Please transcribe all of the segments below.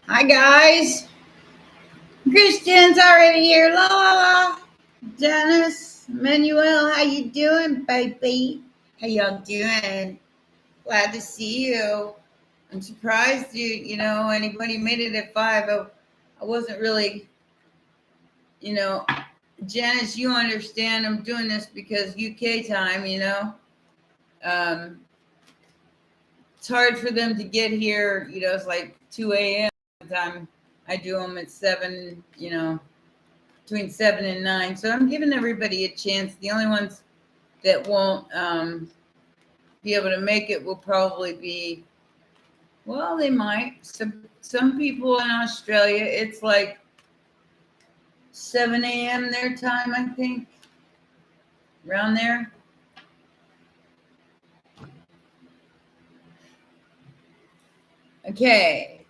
Hi guys, Christian's already here. La la la. Dennis, Manuel, how you doing, baby? How y'all doing? Glad to see you. I'm surprised anybody made it at 5. I wasn't really, you know, Janice. You understand? I'm doing this because UK time. Um, it's hard for them to get here. It's like 2 a.m. time. I do them at 7. Between 7 and 9. So I'm giving everybody a chance. The only ones that won't be able to make it will probably be, well, they might. Some people in Australia, it's like 7 a.m. their time, I think, around there. Okay,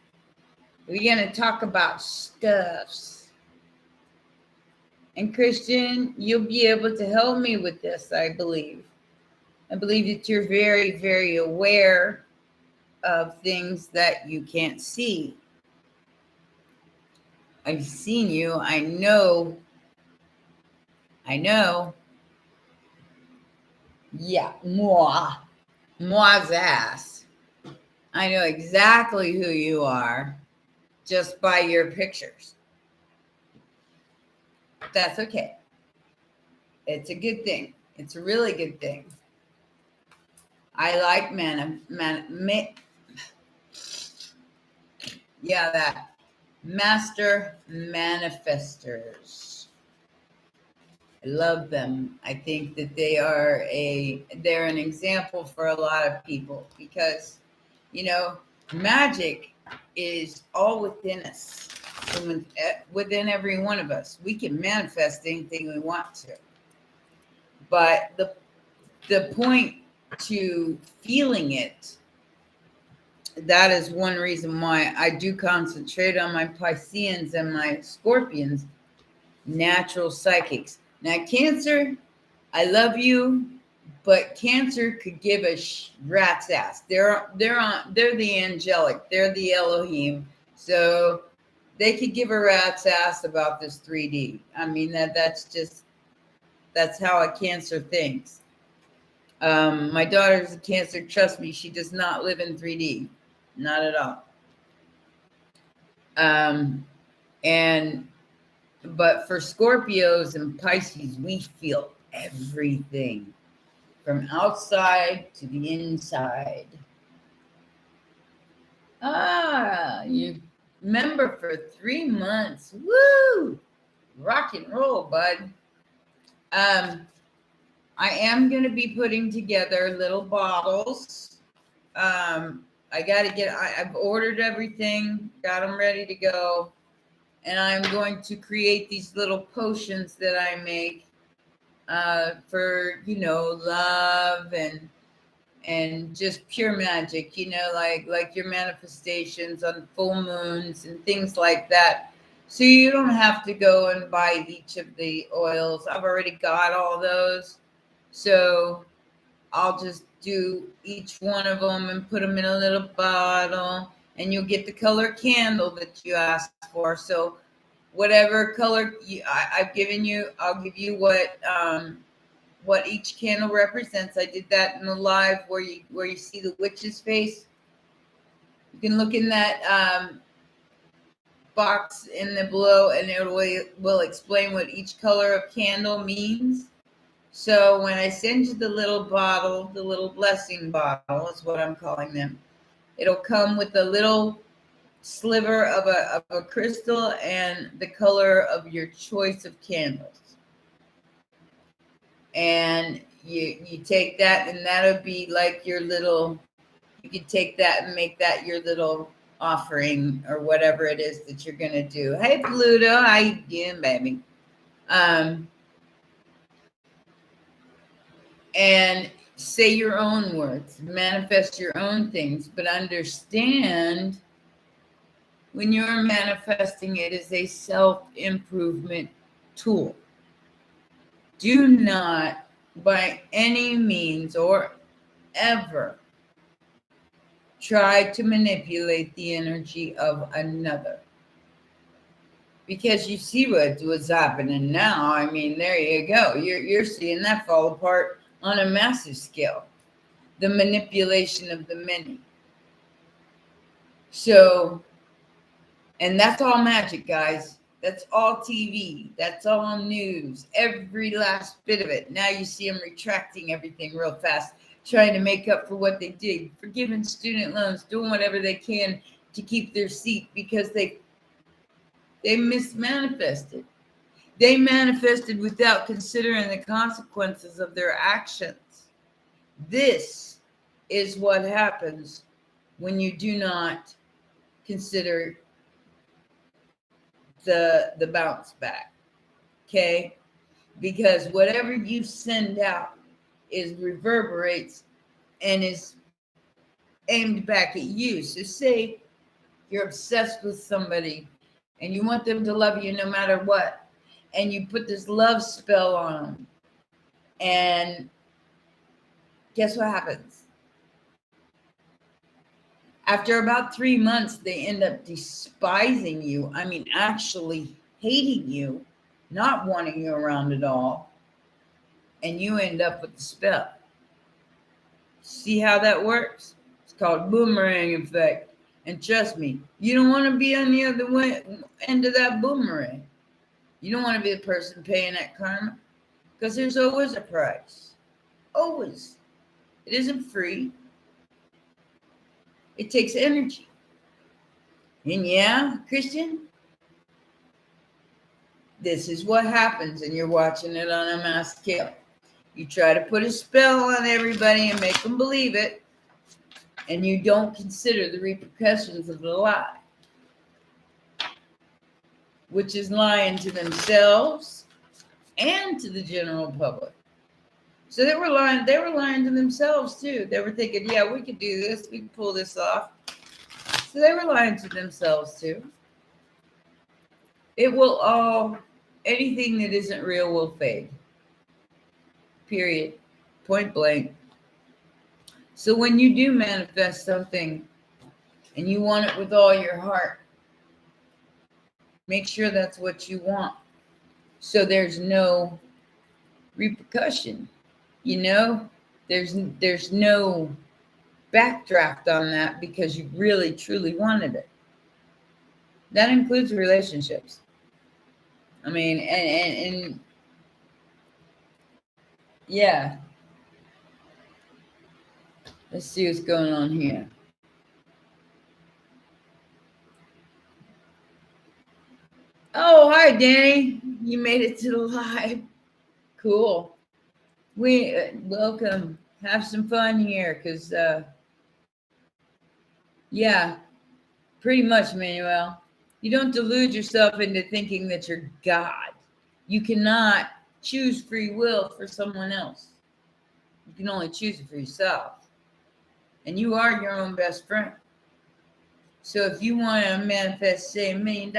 we're going to talk about stuffs. And Christian, you'll be able to help me with this, I believe. I believe that you're very, very aware of things that you can't see. I've seen you. I know. Yeah, moi's ass. I know exactly who you are just by your pictures. That's okay. It's a good thing. It's a really good thing. I like that master manifestors. I love them. I think that they're an example for a lot of people because, magic is all within us, within every one of us. We can manifest anything we want to, but the point to feeling it, that is one reason why I do concentrate on my Pisceans and my Scorpions, natural psychics. Now, Cancer, I love you, but Cancer could give a rat's ass. They're the angelic. They're the Elohim. So they could give a rat's ass about this 3D. I mean that's how a Cancer thinks. My daughter's a Cancer. Trust me, she does not live in 3D, not at all. But for Scorpios and Pisces, we feel everything from outside to the inside. You member for 3 months. Woo! Rock and roll, bud. I am going to be putting together little bottles. I've ordered everything, got them ready to go. And I'm going to create these little potions that I make for, love and just pure magic, like your manifestations on full moons and things like that. So you don't have to go and buy each of the oils. I've already got all those. So I'll just do each one of them and put them in a little bottle, and you'll get the color candle that you asked for. So whatever color I've given you, I'll give you what each candle represents. I did that in the live where you see the witch's face. You can look in that box in the below, and it will explain what each color of candle means. So when I send you the little bottle, the little blessing bottle is what I'm calling them, it'll come with a little sliver of a crystal and the color of your choice of candles. And you take that, and that'll be like your little, you could take that and make that your little offering or whatever it is that you're going to do. Hey, Pluto, how you doing, baby? And say your own words, manifest your own things, but understand when you're manifesting, it is a self-improvement tool. Do not by any means or ever try to manipulate the energy of another. Because you see what's happening now. I mean, there you go. You're seeing that fall apart on a massive scale. The manipulation of the many. So, and that's all magic, guys. That's all TV. That's all news. Every last bit of it. Now you see them retracting everything real fast, trying to make up for what they did, forgiving student loans, doing whatever they can to keep their seat because they mismanifested. They manifested without considering the consequences of their actions. This is what happens when you do not consider the bounce back. Okay? Because whatever you send out is reverberates and is aimed back at you. So say you're obsessed with somebody and you want them to love you no matter what, and you put this love spell on them, and guess what happens? After about 3 months, they end up despising you. I mean, actually hating you, not wanting you around at all, and you end up with the spell. See how that works? It's called boomerang effect. And trust me, you don't want to be on the other end of that boomerang. You don't want to be the person paying that karma, because there's always a price. Always. It isn't free. It takes energy. And yeah, Christian, this is what happens, and you're watching it on a mass scale. You try to put a spell on everybody and make them believe it, and you don't consider the repercussions of the lie, which is lying to themselves and to the general public. So they were lying to themselves too. They were thinking, yeah, we could do this, we can pull this off. So they were lying to themselves too. It will all, anything that isn't real will fade. Period. Point blank. So when you do manifest something and you want it with all your heart, make sure that's what you want. So there's no repercussion. You know, there's no backdraft on that because you really truly wanted it. That includes relationships. I mean, and yeah. Let's see what's going on here. Oh, hi, Danny. You made it to the live. Cool. Welcome. Have some fun here, because yeah, pretty much, Manuel. You don't delude yourself into thinking that you're God. You cannot choose free will for someone else. You can only choose it for yourself. And you are your own best friend. So if you want to manifest, say, $1 million,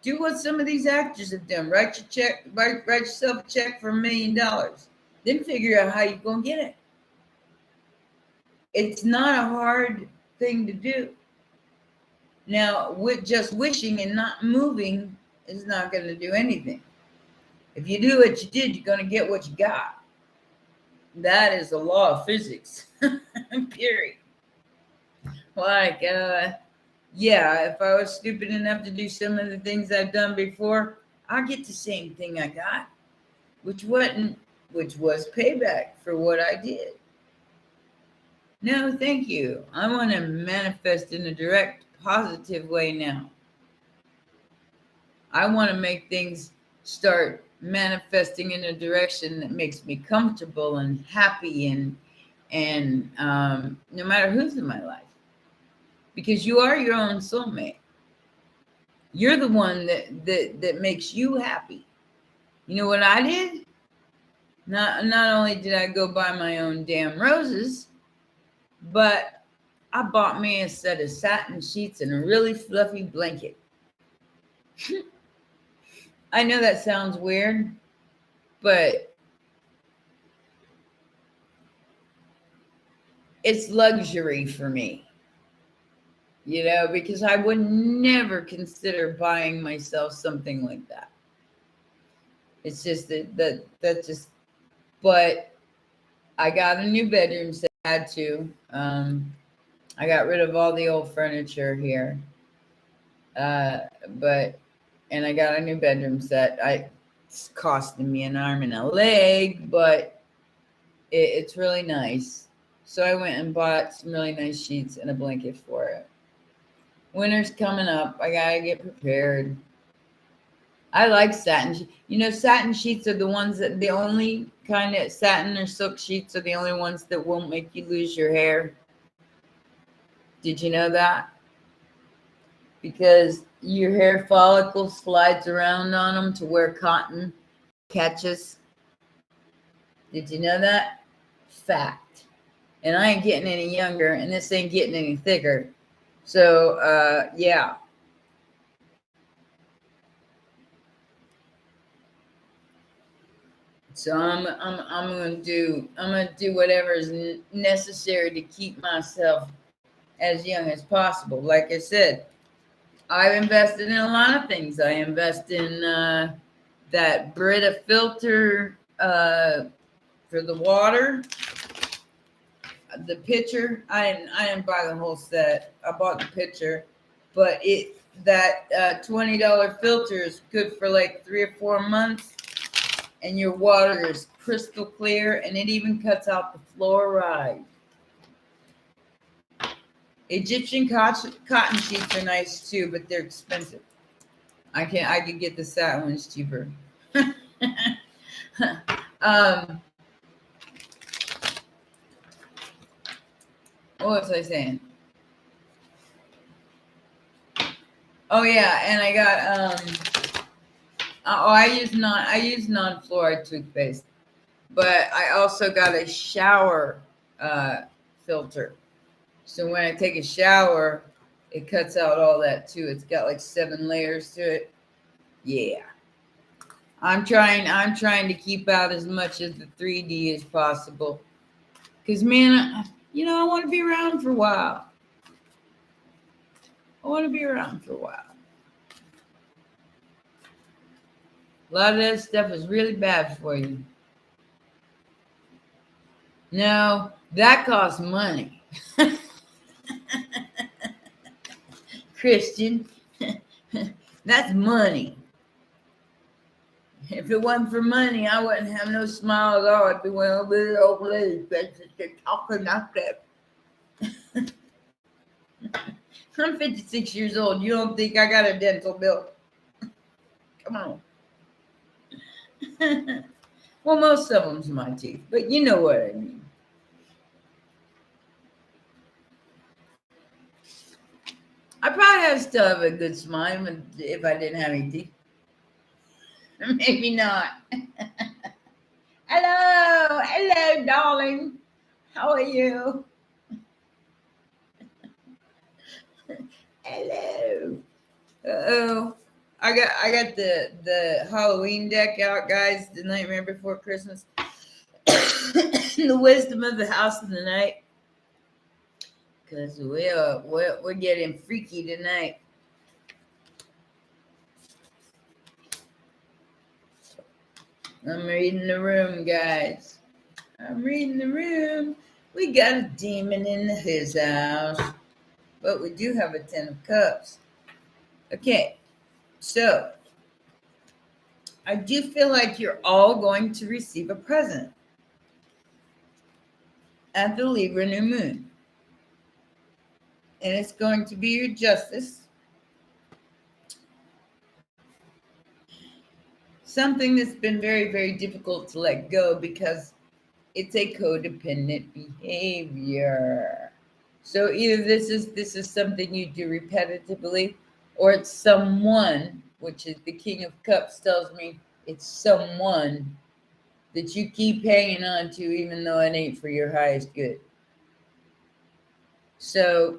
do what some of these actors have done. Write yourself a check for $1 million. Then figure out how you're going to get it. It's not a hard thing to do. Now, with just wishing and not moving is not going to do anything. If you do what you did, you're going to get what you got. That is the law of physics. Period. Like, yeah, if I was stupid enough to do some of the things I've done before, I'll get the same thing I got, which was payback for what I did. No, thank you. I want to manifest in a direct, positive way now. I want to make things start manifesting in a direction that makes me comfortable and happy and no matter who's in my life. Because you are your own soulmate. You're the one that makes you happy. You know what I did? Not only did I go buy my own damn roses, but I bought me a set of satin sheets and a really fluffy blanket. I know that sounds weird, but it's luxury for me, because I would never consider buying myself something like that. It's just that just, but I got a new bedroom set. I had to. I got rid of all the old furniture here. Uh, but and I got a new bedroom set. It's costing me an arm and a leg, but it's really nice. So I went and bought some really nice sheets and a blanket for it. Winter's coming up. I gotta get prepared. I like satin. Satin sheets are the only kind of satin or silk sheets are the only ones that won't make you lose your hair. Did you know that? Because your hair follicle slides around on them to where cotton catches. Did you know that? Fact. And I ain't getting any younger, and this ain't getting any thicker. So, yeah. So I'm gonna do whatever is necessary to keep myself as young as possible. Like I said, I've invested in a lot of things. I invest in that Brita filter for the water, the pitcher. I didn't buy the whole set. I bought the pitcher, but that $20 filter is good for like 3 or 4 months, and your water is crystal clear, and it even cuts out the fluoride. Egyptian cotton sheets are nice too, but they're expensive. I could get the satin ones cheaper. What was I saying? Oh yeah, and I got I use non-fluoride toothpaste, but I also got a shower filter. So when I take a shower, it cuts out all that too. It's got like 7 layers to it. Yeah. I'm trying to keep out as much of the 3D as possible. Cause man, I want to be around for a while. A lot of that stuff is really bad for you. No, that costs money. Christian, that's money. If it wasn't for money, I wouldn't have no smile at all. I'd be one of those old ladies that's talking like that. I'm 56 years old. You don't think I got a dental bill? Come on. Well, most of them's my teeth, but you know what I mean. I probably still have a good smile if I didn't have any teeth. Maybe not. Hello, darling. How are you? Hello. Uh-oh. I got the Halloween deck out, guys. The Nightmare Before Christmas. The Wisdom of the House of the Night. Because we're getting freaky tonight. I'm reading the room, guys. I'm reading the room. We got a demon in his house. But we do have a 10 of cups. Okay. So, I do feel like you're all going to receive a present at the Libra new moon. And it's going to be your justice. Something that's been very, very difficult to let go because it's a codependent behavior. So either this is something you do repetitively, or it's someone, which is the King of Cups tells me it's someone that you keep hanging on to even though it ain't for your highest good. So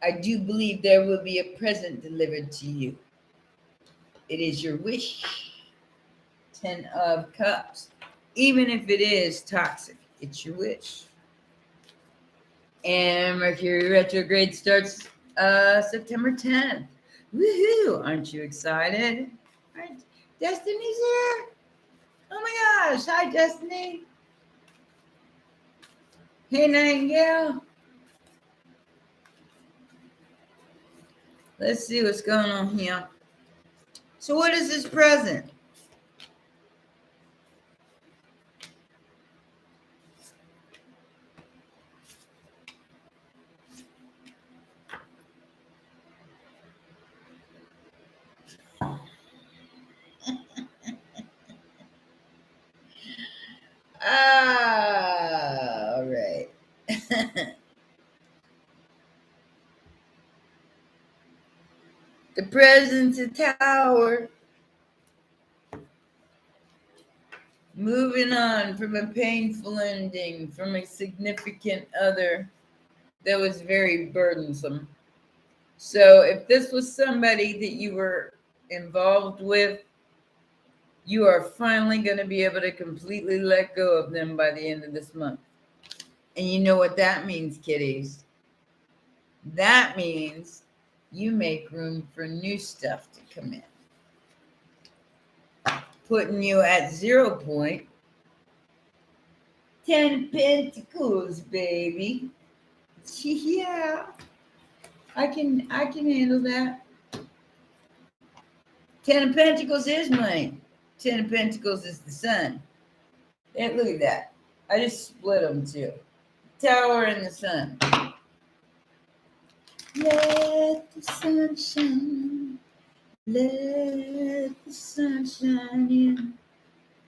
I do believe there will be a present delivered to you. It is your wish. 10 of Cups. Even if it is toxic, it's your wish. And Mercury retrograde starts September 10th. Woohoo! Aren't you excited? Aren't, Destiny's here? Oh my gosh. Hi, Destiny. Hey, Nightingale. Let's see what's going on here. So what is this present? All right. The presence of Tower. Moving on from a painful ending from a significant other that was very burdensome. So, if this was somebody that you were involved with, you are finally going to be able to completely let go of them by the end of this month. And you know what that means, kiddies? That means you make room for new stuff to come in, putting you at 0 point. 10 Pentacles, baby. Yeah, I can handle that. 10 of Pentacles is mine. 10 of Pentacles is the sun. And look at that. I just split them too. Tower and the sun. Let the sun shine. Let the sun shine in.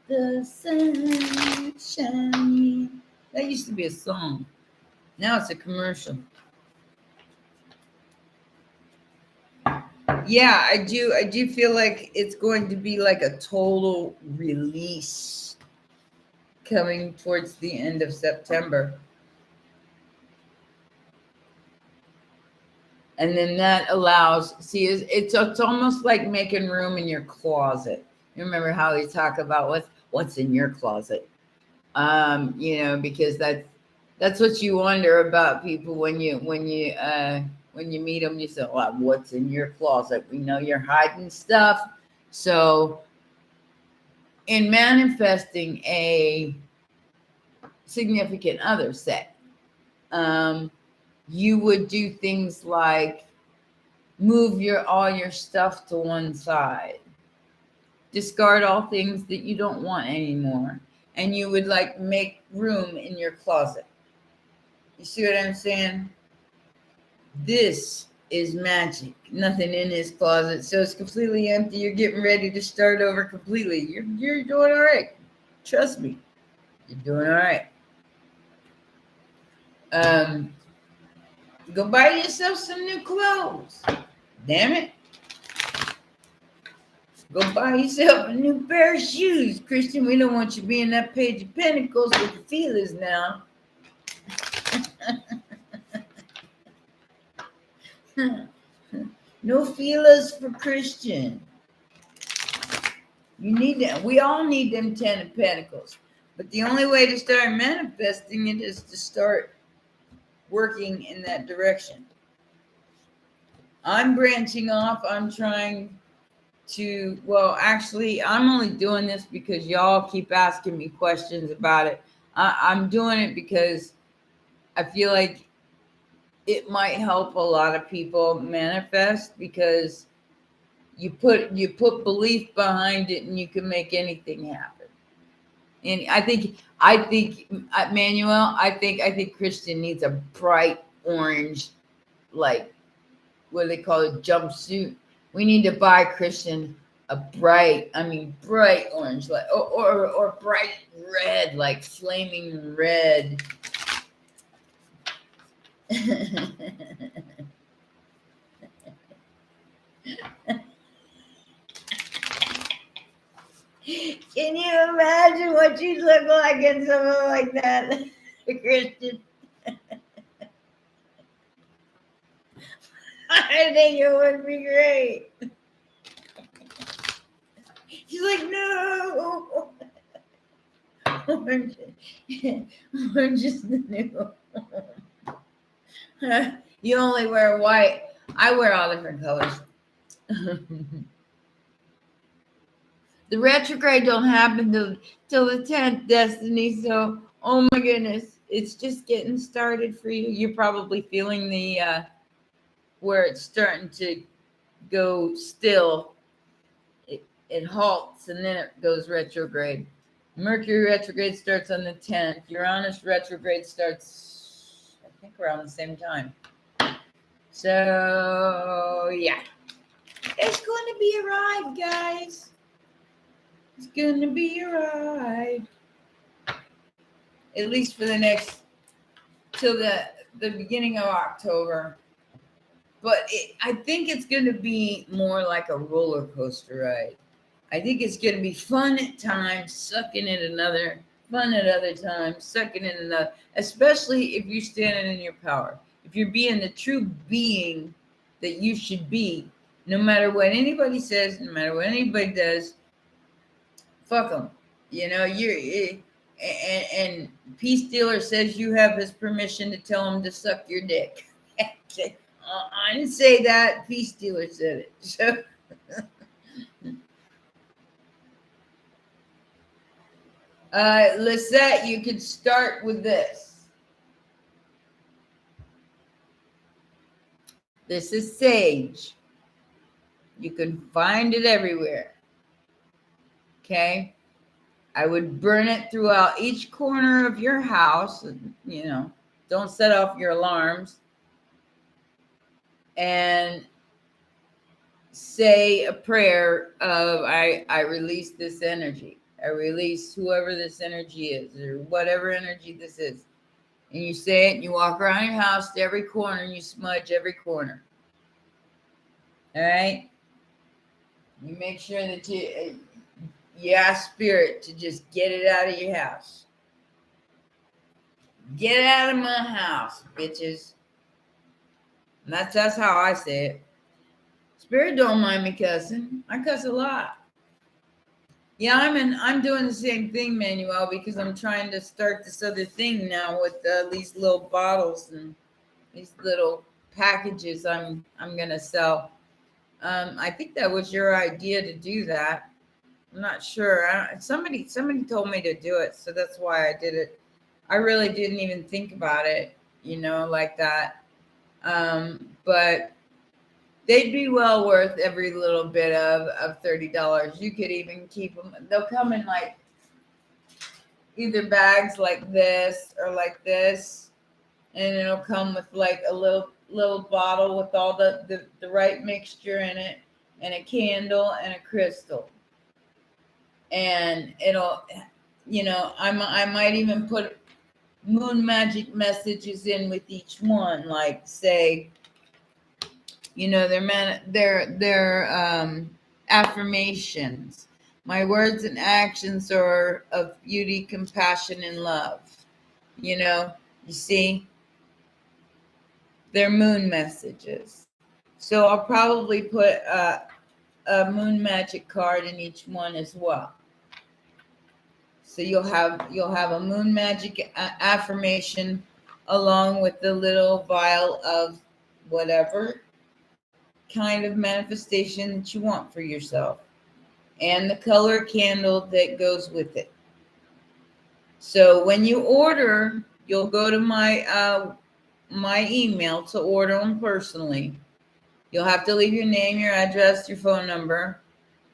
The sun shining. That used to be a song. Now it's a commercial. Yeah, I do feel like it's going to be like a total release coming towards the end of September. And then that allows, see, it's almost like making room in your closet. You remember how we talk about what's in your closet? Because that's what you wonder about people when you meet them. You say, well, what's in your closet? We know you're hiding stuff. So in manifesting a significant other, say, you would do things like move all your stuff to one side, discard all things that you don't want anymore, and you would like make room in your closet. You see what I'm saying? This is magic. Nothing in his closet, so it's completely empty. You're getting ready to start over completely. You're doing all right. Trust me, you're doing all right. Go buy yourself some new clothes. Damn it. Go buy yourself a new pair of shoes. Christian, we don't want you being that Page of Pentacles with the feelers now. No feelers for Christian. You need that. We all need them 10 of Pentacles. But the only way to start manifesting it is to start working in that direction. I'm branching off. I'm trying to, well, actually, I'm only doing this because y'all keep asking me questions about it. I'm doing it because I feel like it might help a lot of people manifest, because you put belief behind it and you can make anything happen. And I think Manuel, I think Christian needs a bright orange, like, what do they call it, jumpsuit. We need to buy Christian a bright orange, like or bright red, like flaming red. Can you imagine what you'd look like in something like that, Christian? I think it would be great. She's like, no. Orange is the new. You only wear white. I wear all different colors. The retrograde don't happen till the 10th, Destiny. So, oh my goodness, it's just getting started for you. You're probably feeling the where it's starting to go still. It halts and then it goes retrograde. Mercury retrograde starts on the 10th. Uranus retrograde starts, I think, around the same time. So, yeah. It's going to be a ride, guys. It's going to be a ride. At least for the next, till the beginning of October. But I think it's going to be more like a roller coaster ride. I think it's going to be fun at times, sucking in another, fun at other times, sucking in another, especially if you're standing in your power. If you're being the true being that you should be, no matter what anybody says, no matter what anybody does, fuck them. You know, and Peace Dealer says you have his permission to tell him to suck your dick. I didn't say that. Peace Dealer said it. So. Lisette, you could start with this. This is sage. You can find it everywhere. Okay? I would burn it throughout each corner of your house. You know, don't set off your alarms. And say a prayer of, I release this energy. I release whoever this energy is or whatever energy this is. And you say it and you walk around your house to every corner and you smudge every corner. All right? You make sure that you ask spirit to just get it out of your house. Get it out of my house, bitches. And that's how I say it. Spirit don't mind me cussing. I cuss a lot. Yeah, I'm doing the same thing, Manuel, because I'm trying to start this other thing now with these little bottles and these little packages I'm gonna sell. I think that was your idea to do that. I'm not sure. Somebody told me to do it, so that's why I did it. I really didn't even think about it, like that. But they'd be well worth every little bit of $30. You could even keep them. They'll come in like either bags like this or like this, and it'll come with like a little bottle with all the right mixture in it, and a candle and a crystal. And it'll, I might even put moon magic messages in with each one, like say, their affirmations. My words and actions are of beauty, compassion, and love. You see, they're moon messages. So I'll probably put a moon magic card in each one as well. So you'll have a moon magic affirmation along with the little vial of whatever kind of manifestation that you want for yourself, and the color candle that goes with it. So when you order, you'll go to my email to order them personally. You'll have to leave your name, your address, your phone number.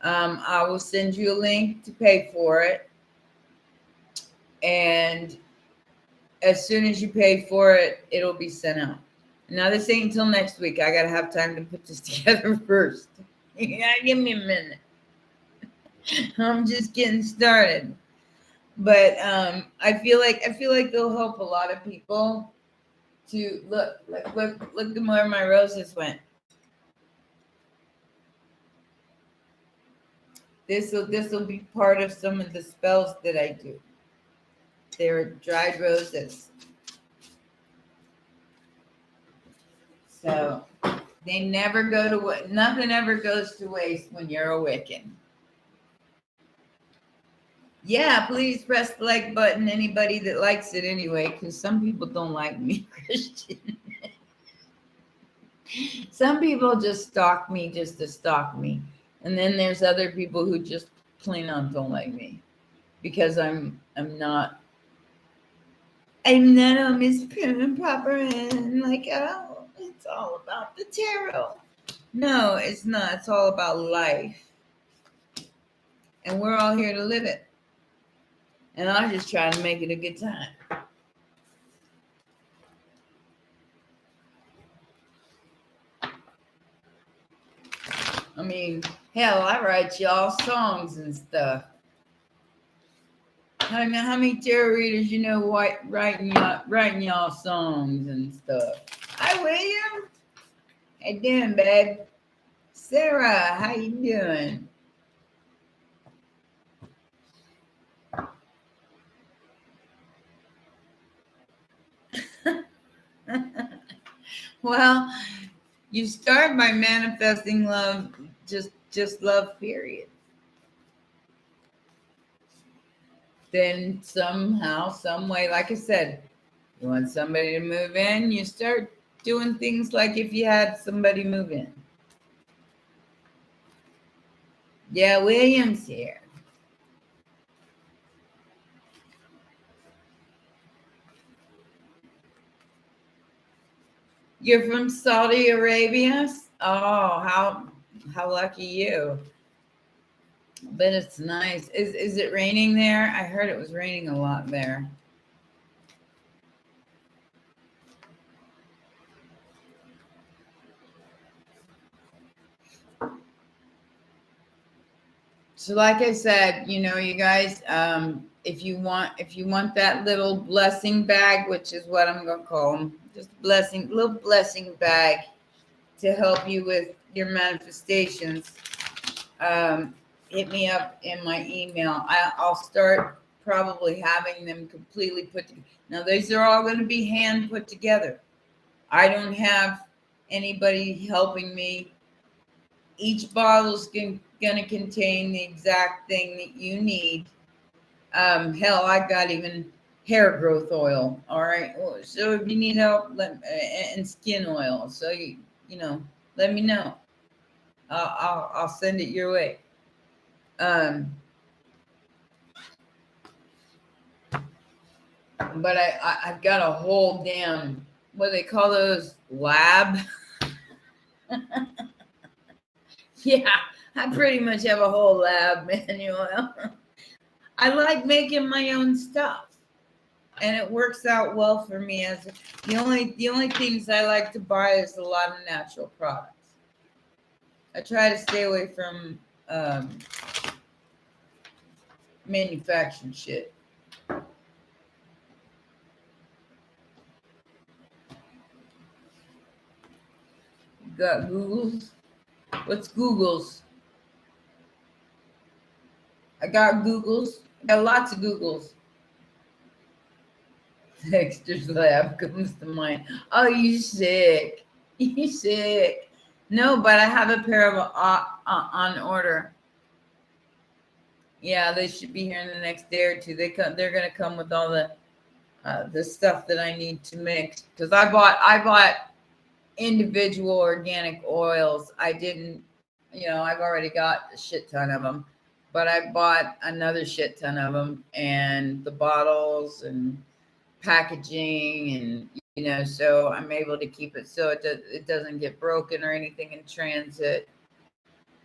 I will send you a link to pay for it. And as soon as you pay for it, it'll be sent out. Now, this ain't until next week. I got to have time to put this together first. You got to give me a minute. I'm just getting started. But I feel like they'll help a lot of people to look at where my roses went. This will be part of some of the spells that I do. They're dried roses. So they never go to waste. Nothing ever goes to waste when you're a Wiccan. Yeah, please press the like button. Anybody that likes it anyway, because some people don't like me, Christian. Some people just stalk me just to stalk me. And then there's other people who just plain on don't like me because I'm not on Miss Prim and Proper and like, oh, it's all about the tarot. No, it's not. It's all about life. And we're all here to live it. And I just try to make it a good time. I mean, hell, I write y'all songs and stuff. I don't know how many tarot readers you know writing y'all songs and stuff. Hi, William. How you doing, babe? Sarah, how you doing? Well, you start by manifesting love, just love, period. Then somehow, some way, like I said, you want somebody to move in, you start doing things like if you had somebody move in. Yeah, William's here. You're from Saudi Arabia? Oh, how lucky you. But it's nice. Is it raining there? I heard it was raining a lot there. So like I said, you guys, if you want that little blessing bag, which is what I'm gonna call them, just little blessing bag to help you with your manifestations, hit me up in my email. I'll start probably having them completely put together. Now these are all going to be hand put together. I don't have anybody helping me. Each bottle's going to contain the exact thing that you need. Hell, I got even hair growth oil. All right. So if you need help, and skin oil, so let me know. I'll send it your way. But I've got a whole damn, what do they call those, lab? Yeah, I pretty much have a whole lab manual. I like making my own stuff, and it works out well for me. As the only things I like to buy is a lot of natural products. I try to stay away from manufactured shit. Got Google's? What's Google's? I got Google's. I got lots of Google's. Dexter's lab comes to mind. Oh, you sick? You sick? No, but I have a pair of on order. Yeah, they should be here in the next day or two. They're gonna come with all the stuff that I need to mix, because I bought individual organic oils. I didn't, I've already got a shit ton of them, but I bought another shit ton of them, and the bottles and packaging, and so I'm able to keep it so it doesn't get broken or anything in transit.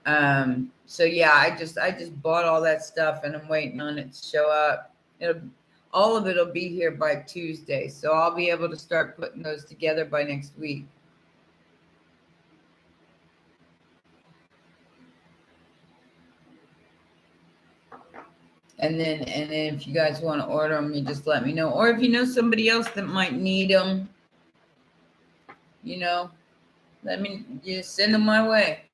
So yeah, I just bought all that stuff, and I'm waiting on it to show up. All of it'll be here by Tuesday, so I'll be able to start putting those together by next week. And then if you guys want to order them, you just let me know. Or if you know somebody else that might need them, let me just send them my way.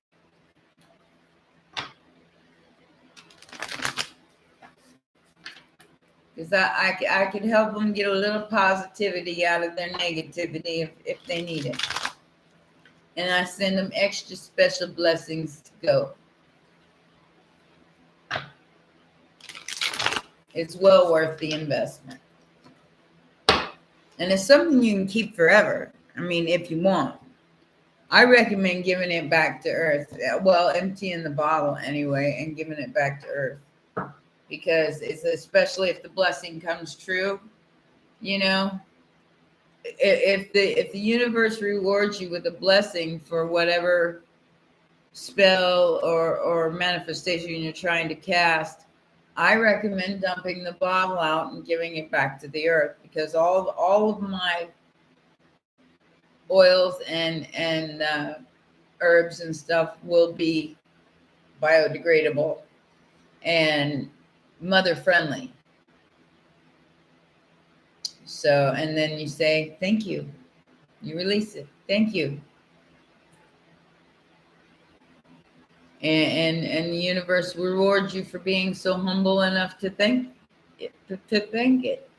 Because I could help them get a little positivity out of their negativity if they need it. And I send them extra special blessings to go. It's well worth the investment. And it's something you can keep forever. I mean, if you want. I recommend giving it back to earth. Well, emptying the bottle anyway and giving it back to earth, because it's, especially if the blessing comes true, you know, if the universe rewards you with a blessing for whatever spell or manifestation you're trying to cast, I recommend dumping the bottle out and giving it back to the earth, because all of my oils and herbs and stuff will be biodegradable and mother friendly. So, and then you say thank you, you release it, thank you, and the universe rewards you for being so humble enough to thank it, to thank it.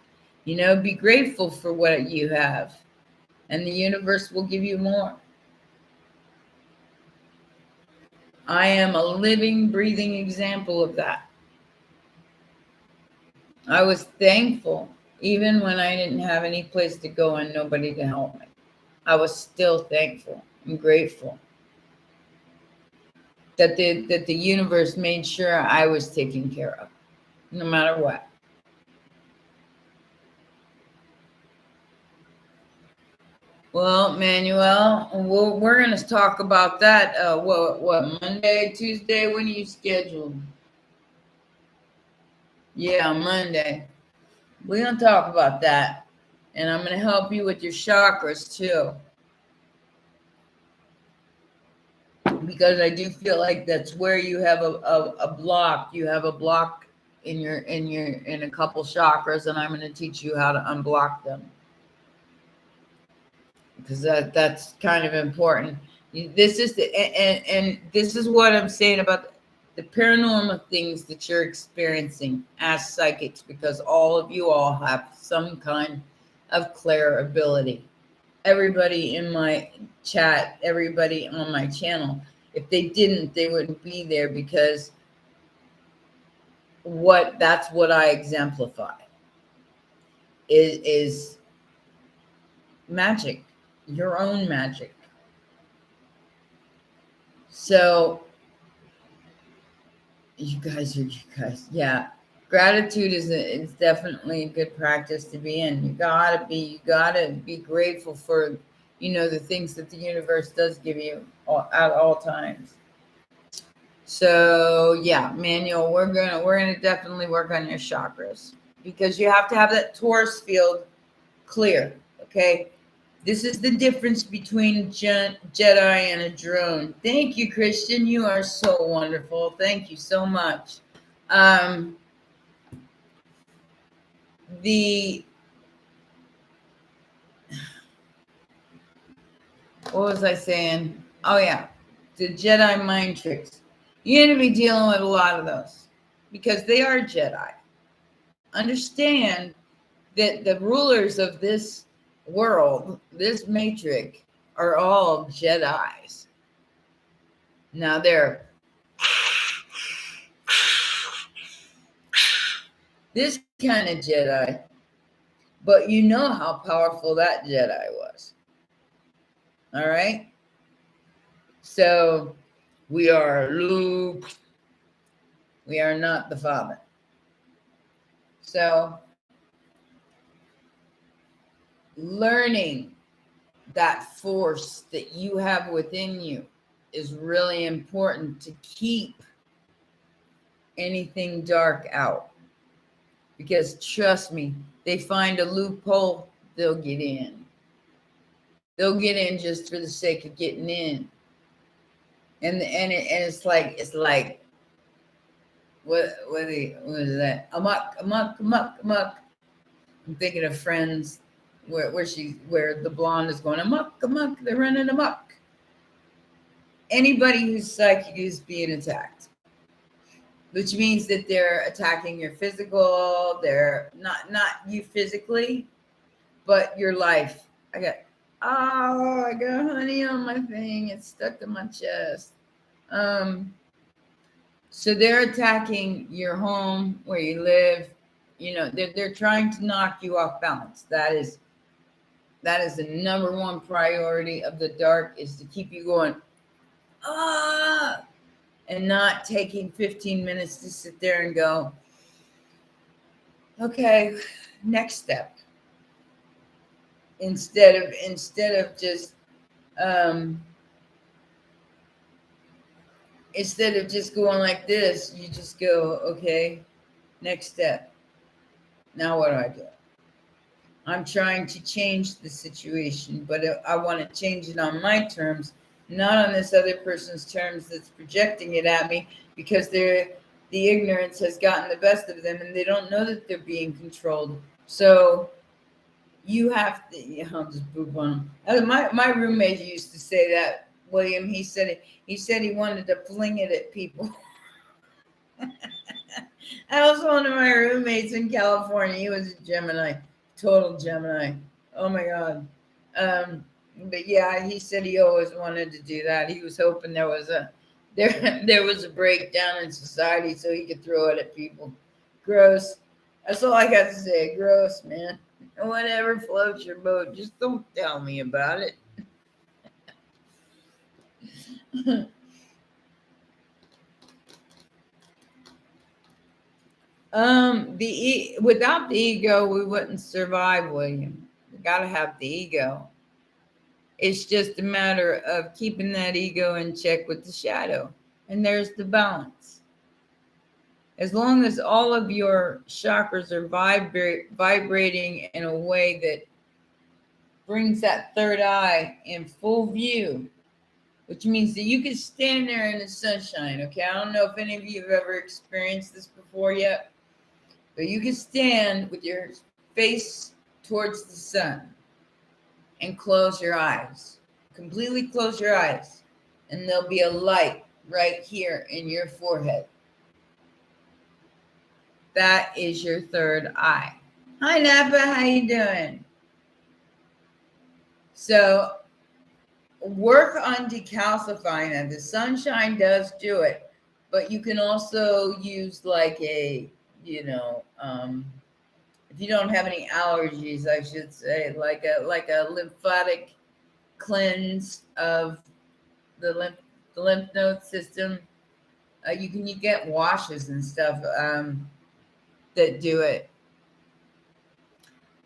You know, be grateful for what you have, and the universe will give you more. I am a living, breathing example of that. I was thankful even when I didn't have any place to go and nobody to help me. I was still thankful and grateful that the universe made sure I was taken care of, no matter what. Well, Manuel, we're going to talk about that. What Monday, Tuesday? When are you scheduled? Yeah, Monday. We're going to talk about that, and I'm going to help you with your chakras too, because I do feel like that's where you have a block. You have a block in a couple chakras, and I'm going to teach you how to unblock them, because that's kind of important. This is and this is what I'm saying about the paranormal things that you're experiencing as psychics, because all of you all have some kind of clair ability. Everybody in my chat, everybody on my channel, if they didn't, they wouldn't be there, because that's what I exemplify is magic, your own magic. So you guys, yeah. Gratitude is definitely a good practice to be in. You gotta be grateful for, the things that the universe does give you at all times. So yeah, Manuel, we're gonna definitely work on your chakras, because you have to have that Taurus field clear. Okay, this is the difference between Jedi and a drone. Thank you, Christian. You are so wonderful. Thank you so much. The What was I saying? Oh yeah, the Jedi mind tricks. You're going to be dealing with a lot of those, because they are Jedi. Understand that the rulers of this world, this matrix, are all Jedis. Now they're this kind of Jedi, but you know how powerful that Jedi was. All right? So we are Luke. We are not the Father. So learning that force that you have within you is really important to keep anything dark out. Because trust me, they find a loophole, they'll get in. They'll get in just for the sake of getting in. And it's like what is that? Amok. I'm thinking of Friends where the blonde is going amok, they're running amok. Anybody who's psychic is being attacked, which means that they're attacking your physical. They're not you physically, but your life. I got honey on my thing. It's stuck to my chest. So they're attacking your home, where you live. They're trying to knock you off balance. That is That is the number one priority of the dark, is to keep you going, ah, and not taking 15 minutes to sit there and go, okay, next step. Instead of just um, instead of just going like this, you just go, okay, next step. Now what do I do? I'm trying to change the situation, but I want to change it on my terms, not on this other person's terms that's projecting it at me, because the ignorance has gotten the best of them and they don't know that they're being controlled. So you have to, I'll just poop on them. My roommate used to say that, William. He said he wanted to fling it at people. That was one of my roommates in California. He was a Gemini, total Gemini. Oh my God. But yeah, he said he always wanted to do that. He was hoping there was a breakdown in society so he could throw it at people. Gross. That's all I got to say. Gross, man. Whatever floats your boat. Just don't tell me about it. Without the ego, we wouldn't survive, William. We gotta have the ego. It's just a matter of keeping that ego in check with the shadow. And there's the balance. As long as all of your chakras are vibrating in a way that brings that third eye in full view, which means that you can stand there in the sunshine, okay? I don't know if any of you have ever experienced this before yet, but you can stand with your face towards the sun and close your eyes. Completely close your eyes, and there'll be a light right here in your forehead. That is your third eye. Hi, Napa. How you doing? So work on decalcifying that. The sunshine does do it, but you can also use like a, if you don't have any allergies, I should say, like a lymphatic cleanse of the lymph node system. You get washes and stuff that do it,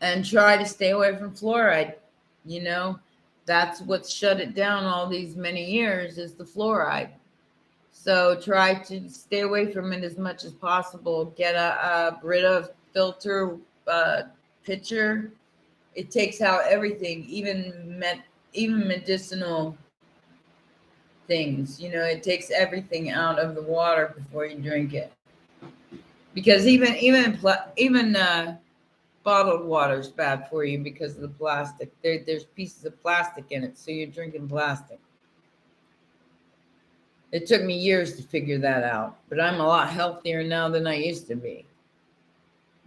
and try to stay away from fluoride. That's what's shut it down all these many years, is the fluoride. So try to stay away from it as much as possible. Get a Brita filter pitcher. It takes out everything, even medicinal things. It takes everything out of the water before you drink it. Because even bottled water is bad for you because of the plastic. There's pieces of plastic in it, so you're drinking plastic. It took me years to figure that out, but I'm a lot healthier now than I used to be,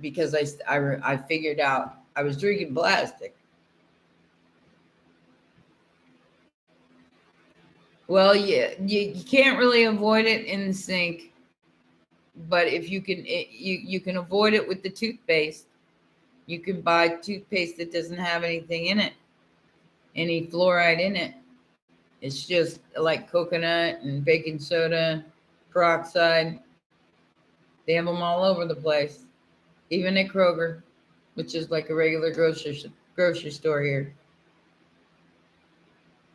because I figured out I was drinking plastic. Well, yeah, you can't really avoid it in the sink, but if you can, you can avoid it with the toothpaste. You can buy toothpaste that doesn't have anything in it, any fluoride in it. It's just like coconut and baking soda, peroxide. They have them all over the place, even at Kroger, which is like a regular grocery store here.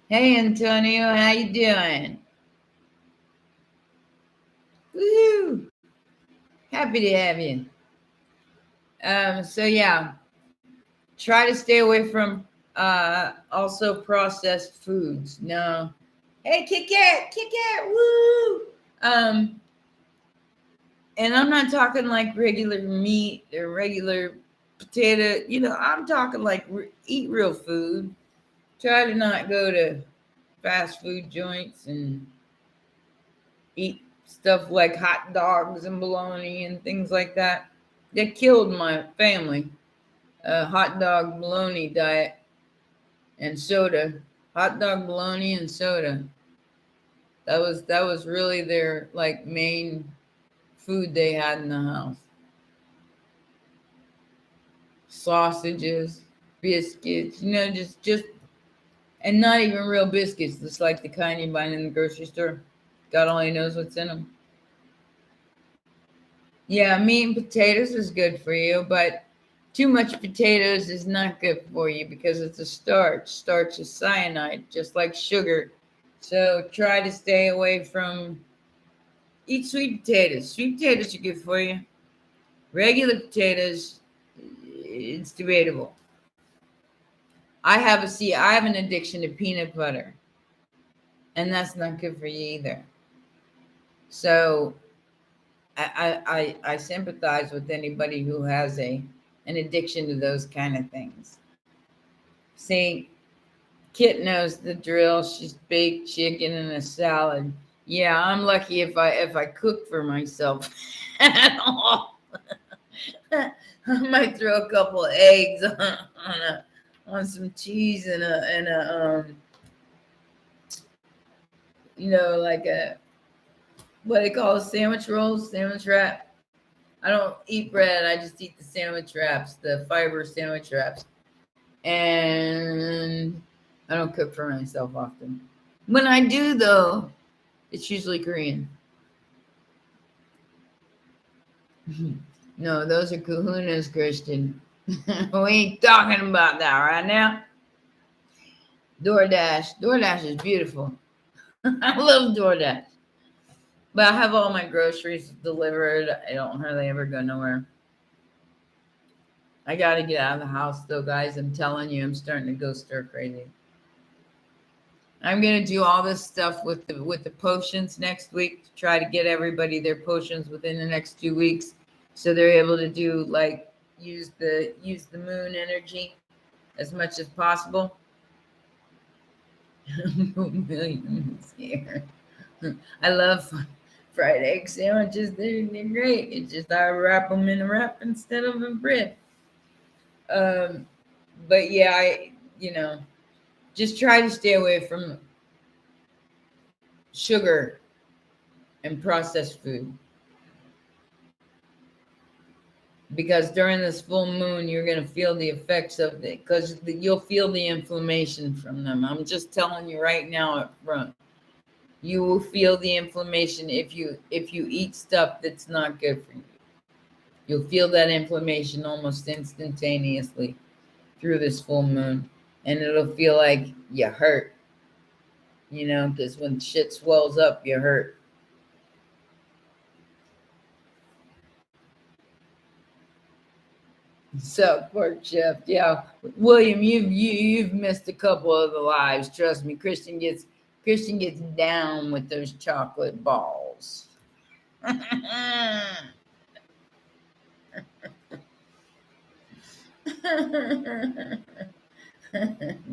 Hey, Antonio, how you doing? Woo! Happy to have you. So yeah, try to stay away from also processed foods. No. Hey, Kit Kat, woo! And I'm not talking like regular meat or regular potato. I'm talking like eat real food. Try to not go to fast food joints and eat stuff like hot dogs and bologna and things like that. That killed my family. Hot dog, bologna diet, and soda. Hot dog, bologna, and soda. That was really their like main food they had in the house. Sausages. biscuits, just and not even real biscuits, just like the kind you buy in the grocery store. God only knows what's in them. Yeah, meat and potatoes is good for you, but too much potatoes is not good for you because it's a starch. Starch is cyanide, just like sugar. So try to stay away from eat sweet potatoes. Sweet potatoes are good for you. Regular potatoes, it's debatable. I have an addiction to peanut butter, and that's not good for you either. So I sympathize with anybody who has an addiction to those kind of things. See, Kit knows the drill. She's baked chicken and a salad. Yeah, I'm lucky if I cook for myself at all. I might throw a couple of eggs on some cheese and a like a what they call sandwich rolls, sandwich wrap. I don't eat bread. I just eat the sandwich wraps, the fiber sandwich wraps. And I don't cook for myself often. When I do, though, it's usually Korean. No, those are kahunas, Christian. We ain't talking about that right now. DoorDash is beautiful. I love DoorDash. But I have all my groceries delivered. I don't hardly ever go nowhere. I got to get out of the house, though, guys. I'm telling you, I'm starting to go stir crazy. I'm going to do all this stuff with the potions next week to try to get everybody their potions within the next 2 weeks, so they're able to do use the moon energy as much as possible. Millions here. I love fried egg sandwiches. They're great. It's just I wrap them in a wrap instead of in bread. But yeah, just try to stay away from sugar and processed food. Because during this full moon, you're going to feel the effects of it because you'll feel the inflammation from them. I'm just telling you right now up front. You will feel the inflammation if you eat stuff that's not good for you. You'll feel that inflammation almost instantaneously through this full moon. And it'll feel like you hurt, because when shit swells up, you hurt. South Park chef, yeah. William, you've missed a couple of the lives. Trust me, Christian gets down with those chocolate balls.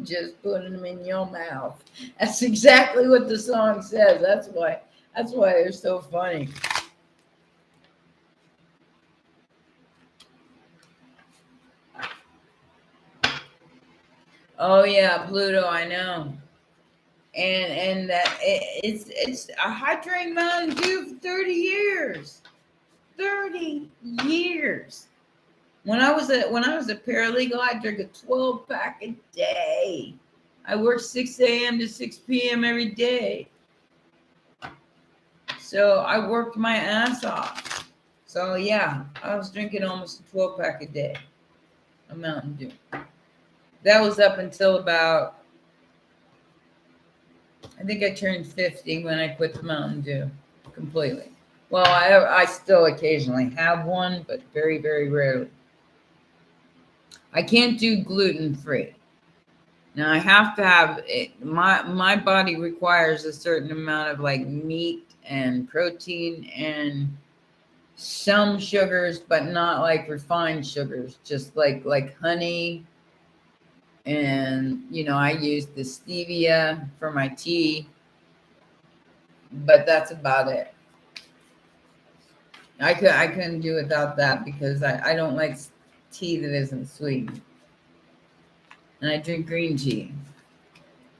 Just putting them in your mouth. That's exactly what the song says. That's why they're so funny. Oh yeah, Pluto, I know. And that it's a hot drink Mountain Dew for 30 years. 30 years. When I was a paralegal, I drank a 12-pack a day. I worked 6 a.m. to 6 p.m. every day. So I worked my ass off. So yeah, I was drinking almost a 12-pack a day of Mountain Dew. That was up until about, I think I turned 50 when I quit the Mountain Dew completely. Well, I still occasionally have one, but very, very rarely. I can't do gluten-free. Now I have to have it. My body requires a certain amount of meat and protein and some sugars, but not like refined sugars, just like honey. And I use the stevia for my tea, but that's about it. I couldn't do without that because I don't like tea that isn't sweet. And I drink green tea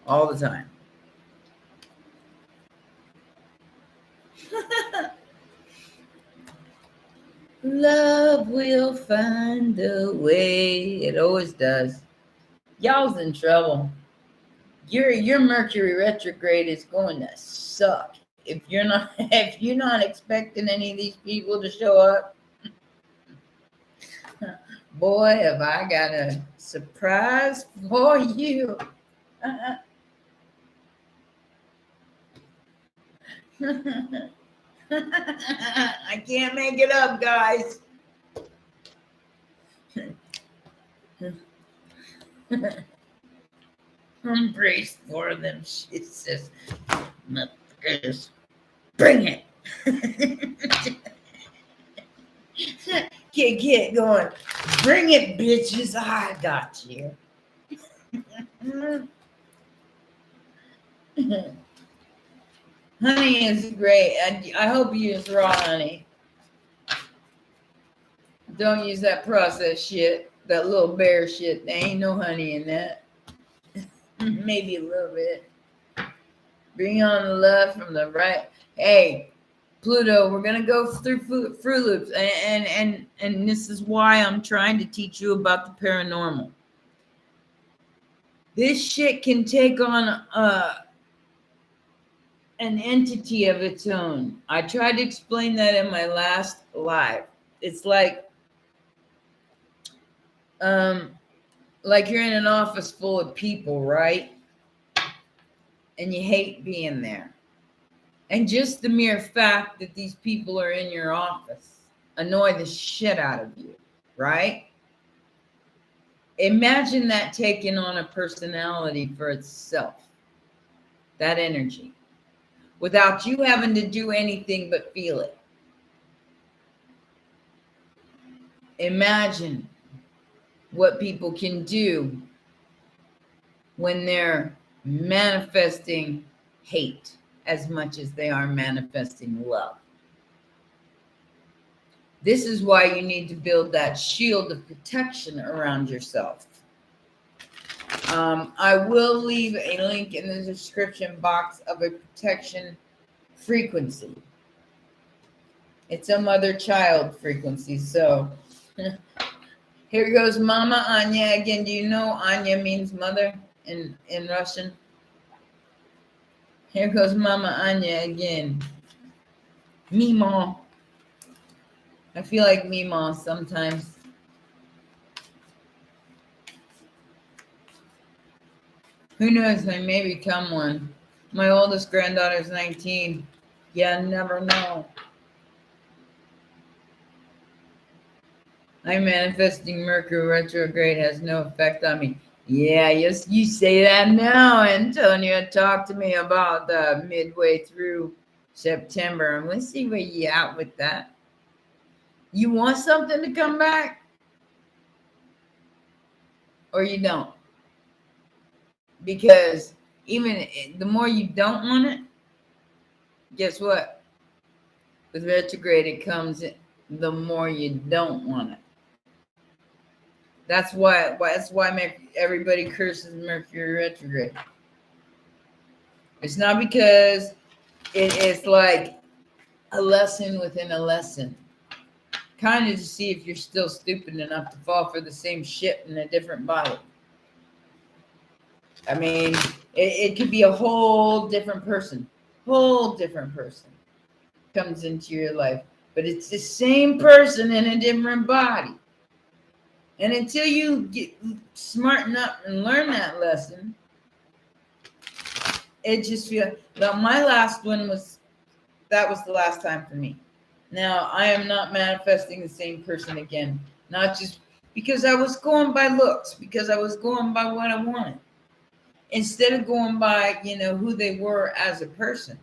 all the time. Love will find a way. It always does. Y'all's in trouble. Your Mercury retrograde is going to suck. If you're not expecting any of these people to show up, boy, have I got a surprise for you. I can't make it up, guys. Embrace for them. It says, motherfuckers, bring it. Get going. Bring it, bitches. I got you. Honey is great. I hope you use raw honey. Don't use that processed shit. That little bear shit. There ain't no honey in that. Maybe a little bit. Bring on the love from the right. Hey, Pluto, we're gonna go through Fruit Loops, and this is why I'm trying to teach you about the paranormal. This shit can take on an entity of its own. I tried to explain that in my last live. It's like you're in an office full of people, right? And you hate being there. And just the mere fact that these people are in your office annoy the shit out of you, right? Imagine that taking on a personality for itself, that energy, without you having to do anything but feel it. Imagine what people can do when they're manifesting hate as much as they are manifesting love. This is why you need to build that shield of protection around yourself. I will leave a link in the description box of a protection frequency. It's a mother-child frequency. So here goes Mama Anya. Again, do you know Anya means mother in Russian? Here goes Mama Anya again. Mima. I feel like Mima sometimes. Who knows? I may become one. My oldest granddaughter's 19. Yeah, never know. I'm manifesting Mercury retrograde has no effect on me. Yeah, yes, you say that now, Antonio. Talk to me about the midway through September, and let's see where you at with that. You want something to come back, or you don't? Because even the more you don't want it, guess what? With retrograde, it comes the more you don't want it. That's why everybody curses Mercury retrograde. It's not because it's like a lesson within a lesson. Kind of to see if you're still stupid enough to fall for the same shit in a different body. I mean, it could be a whole different person. Comes into your life. But it's the same person in a different body. And until you get smarten up and learn that lesson, it just feels like my last one was the last time for me. Now I am not manifesting the same person again. Not just because I was going by looks, because I was going by what I wanted. Instead of going by, who they were as a person.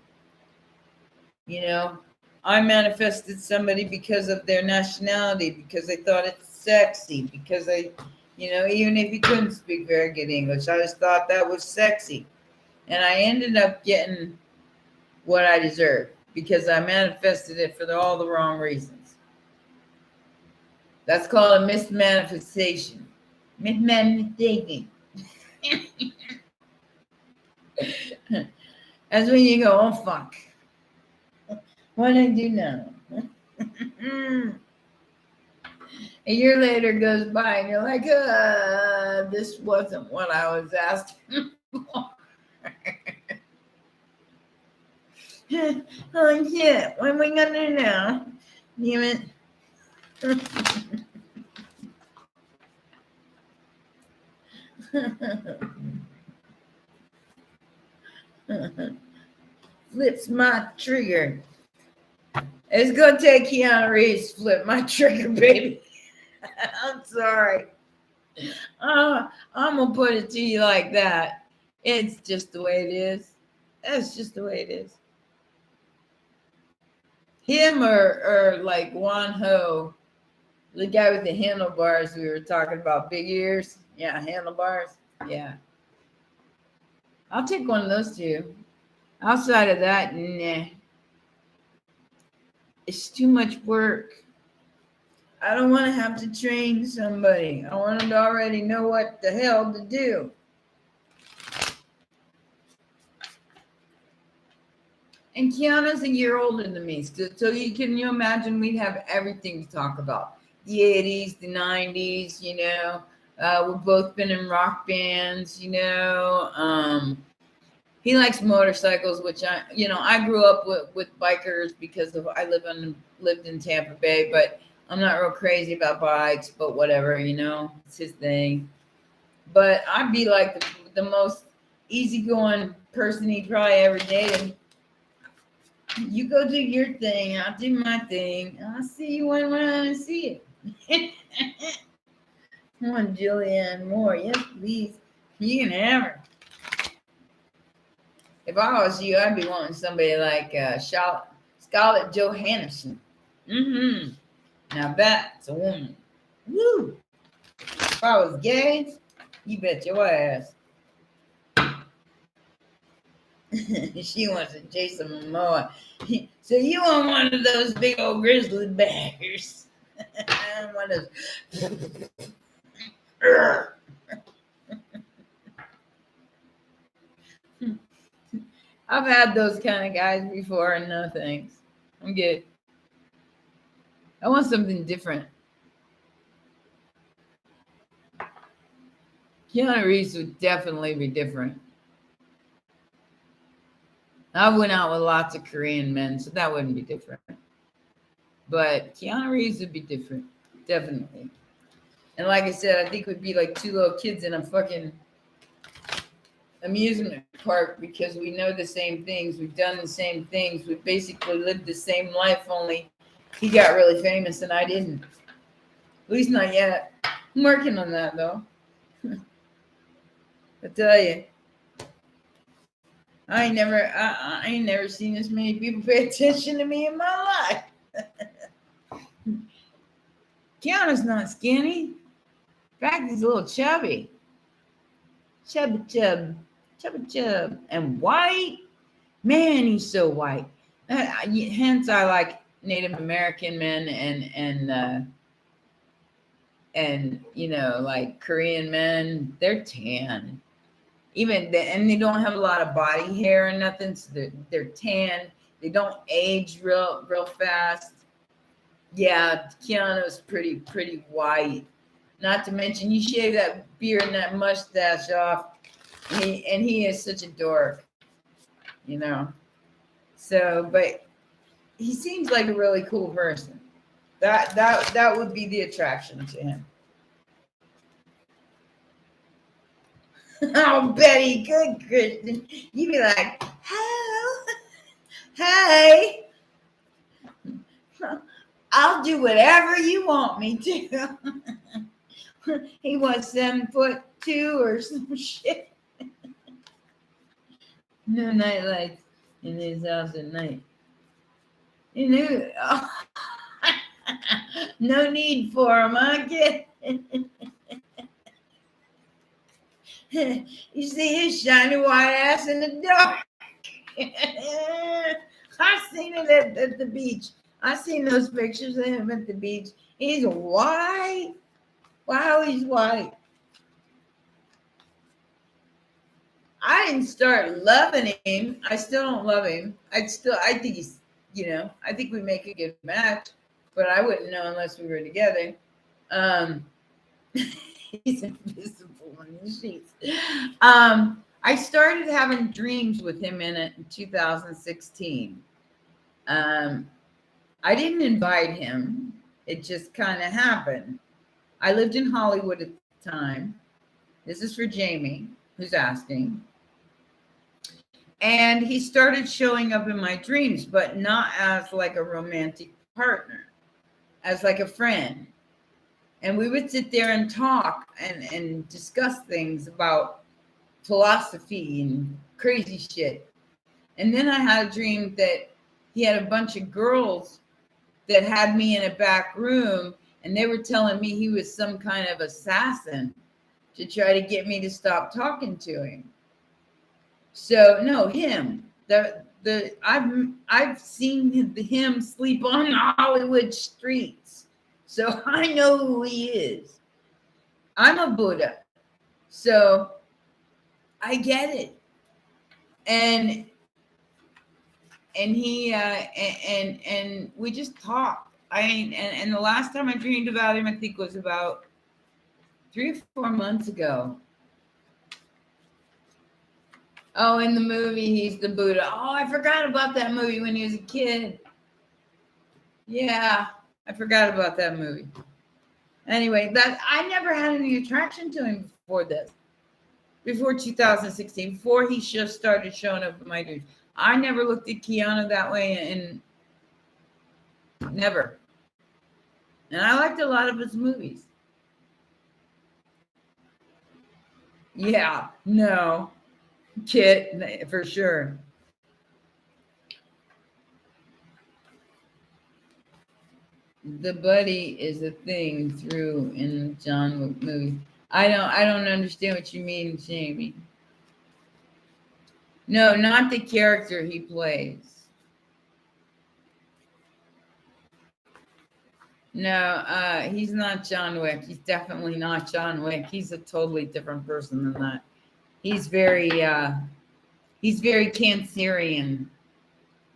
I manifested somebody because of their nationality, because I thought it's sexy, because even if you couldn't speak very good English, I just thought that was sexy. And I ended up getting what I deserved because I manifested it for all the wrong reasons. That's called a mismanifestation. Mismanifestation. That's when you go, oh, fuck. What did I do now? A year later goes by and you're like, this wasn't what I was asking for. Oh shit, what am I gonna do now? Damn it. Flips my trigger. It's gonna take Keanu Reeves to flip my trigger, baby. I'm sorry. I'm gonna put it to you like that. It's just the way it is. That's just the way it is. Him or like Wan Ho, the guy with the handlebars we were talking about, big ears. Yeah, handlebars. Yeah. I'll take one of those two. Outside of that, nah. It's too much work. I don't want to have to train somebody. I want them to already know what the hell to do. And Kiana's a year older than me. So you imagine we'd have everything to talk about. The 80s, the 90s, you know. We've both been in rock bands, you know. He likes motorcycles, which I grew up with bikers because I lived in Tampa Bay, but I'm not real crazy about bikes, but whatever, you know, it's his thing. But I'd be like the most easygoing person he probably ever dated. You go do your thing, I'll do my thing. I'll see you when I see you. Come on, Julianne Moore. Yes, please. You can have her. If I was you, I'd be wanting somebody like Scarlett Johansson. Mm-hmm. Now that's a woman. Woo! If I was gay, you bet your ass. She wants a Jason Momoa. So you want one of those big old grizzly bears? One of those. I've had those kind of guys before, and no thanks. I'm good. I want something different. Keanu Reeves would definitely be different. I went out with lots of Korean men, so that wouldn't be different. But Keanu Reeves would be different, definitely. And like I said, I think we'd be like two little kids in a fucking amusement park because we know the same things. We've done the same things. We basically lived the same life, only he got really famous and I didn't. At least not yet. I'm working on that, though. I tell you. I ain't never seen as many people pay attention to me in my life. Keanu's not skinny. In fact, he's a little chubby. Chub. And white. Man, he's so white. Hence, I like Native American men and you know, like Korean men. They're tan. And they don't have a lot of body hair and nothing, so they're tan. They don't age real fast. Yeah, Keanu's pretty white. Not to mention, you shave that beard and that mustache off, and he is such a dork, you know. So, but he seems like a really cool person. That would be the attraction to him. Oh, Betty, good Christian. You'd be like, hello, hey, I'll do whatever you want me to. He was 7'2" or some shit. No night lights in his house at night. You knew. Oh. No need for them, I get. You see his shiny white ass in the dark. I seen it at the beach. I seen those pictures of him at the beach. He's white. Wow, he's white. I didn't start loving him. I still don't love him. I think he's, you know, I think we make a good match, but I wouldn't know unless we were together. Um, he's invisible in the sheets. I started having dreams with him in 2016. Um, I didn't invite him. It just kind of happened. I lived in Hollywood at the time. This is for Jamie, who's asking. And he started showing up in my dreams, but not as like a romantic partner, as like a friend. And we would sit there and talk and discuss things about philosophy and crazy shit. And then I had a dream that he had a bunch of girls that had me in a back room, and they were telling me he was some kind of assassin to try to get me to stop talking to him. So no, him. I've seen him sleep on the Hollywood streets, so I know who he is. I'm a Buddha, so I get it. And he and we just talk. And the last time I dreamed about him, I think was about 3 or 4 months ago. Oh, in the movie, he's the Buddha. Oh, I forgot about that movie when he was a kid. Yeah, I forgot about that movie. Anyway, that I never had any attraction to him before this. Before 2016, before he just started showing up in my dreams. I never looked at Keanu that way, and never. And I liked a lot of his movies. Yeah, no. Kit, for sure. The buddy is a thing through in the John Wick movie. I don't understand what you mean, Jamie. No, not the character he plays. No, he's not John Wick. He's definitely not John Wick. He's a totally different person than that. He's very Cancerian,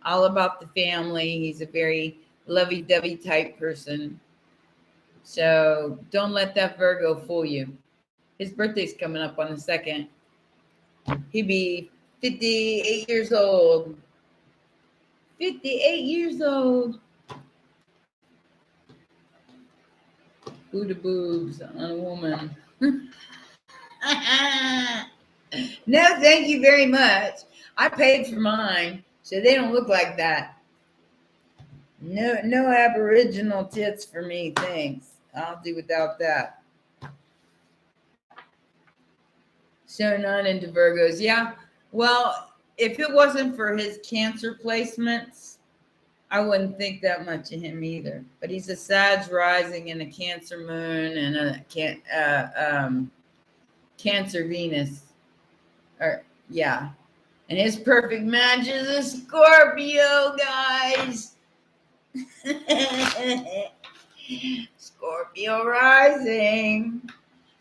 all about the family. He's a very lovey-dovey type person. So don't let that Virgo fool you. His birthday's coming up on the 2nd. He'd be 58 years old. 58 years old. Buddha boobs on a woman. No, thank you very much. I paid for mine, so they don't look like that. No Aboriginal tits for me, thanks. I'll do without that. So not into Virgos. Yeah, well, if it wasn't for his Cancer placements, I wouldn't think that much of him either. But he's a Sag rising and a Cancer moon and a Cancer Venus. Or yeah. And his perfect match is a Scorpio, guys. Scorpio rising.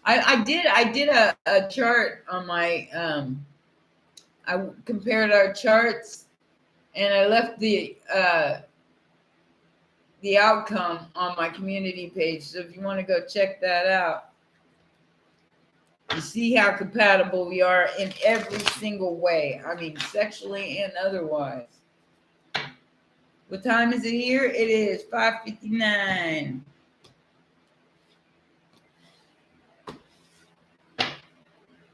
I did a chart on my I compared our charts, and I left the outcome on my community page. So if you want to go check that out, you see how compatible we are in every single way. I mean, sexually and otherwise. What time is it here? It is 5:59.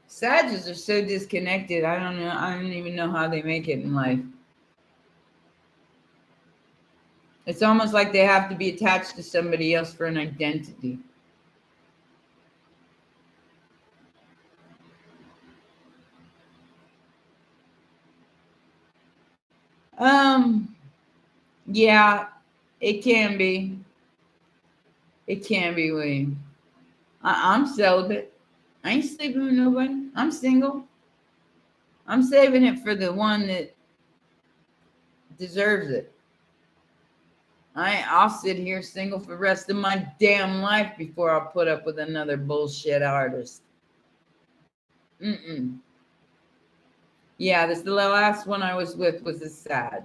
Sagittarius are so disconnected. I don't know. I don't even know how they make it in life. It's almost like they have to be attached to somebody else for an identity. Yeah, it can be. It can be, William. I'm celibate. I ain't sleeping with nobody. I'm single. I'm saving it for the one that deserves it. I'll sit here single for the rest of my damn life before I'll put up with another bullshit artist. Yeah, the last one I was with was a Sag,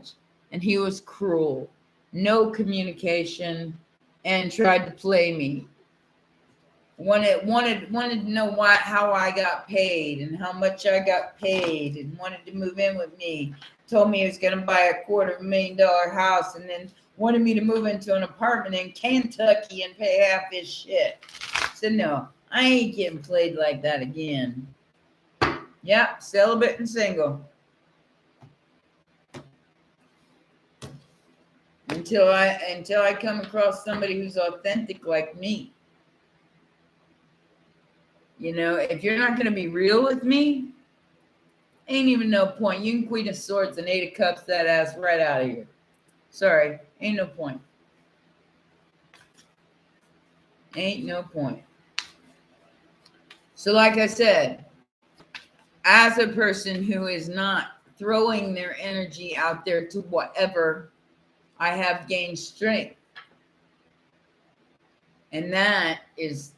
and he was cruel. No communication, and tried to play me. wanted to know how I got paid and how much I got paid, and wanted to move in with me. Told me he was going to buy a $250,000 house, and then wanted me to move into an apartment in Kentucky and pay half his shit. I said, no, I ain't getting played like that again. Yep, celibate and single. Until I come across somebody who's authentic like me. You know, if you're not going to be real with me, ain't even no point. You can Queen of Swords and Eight of Cups that ass right out of here. Sorry, ain't no point. Ain't no point. So like I said, as a person who is not throwing their energy out there to whatever, I have gained strength. And that is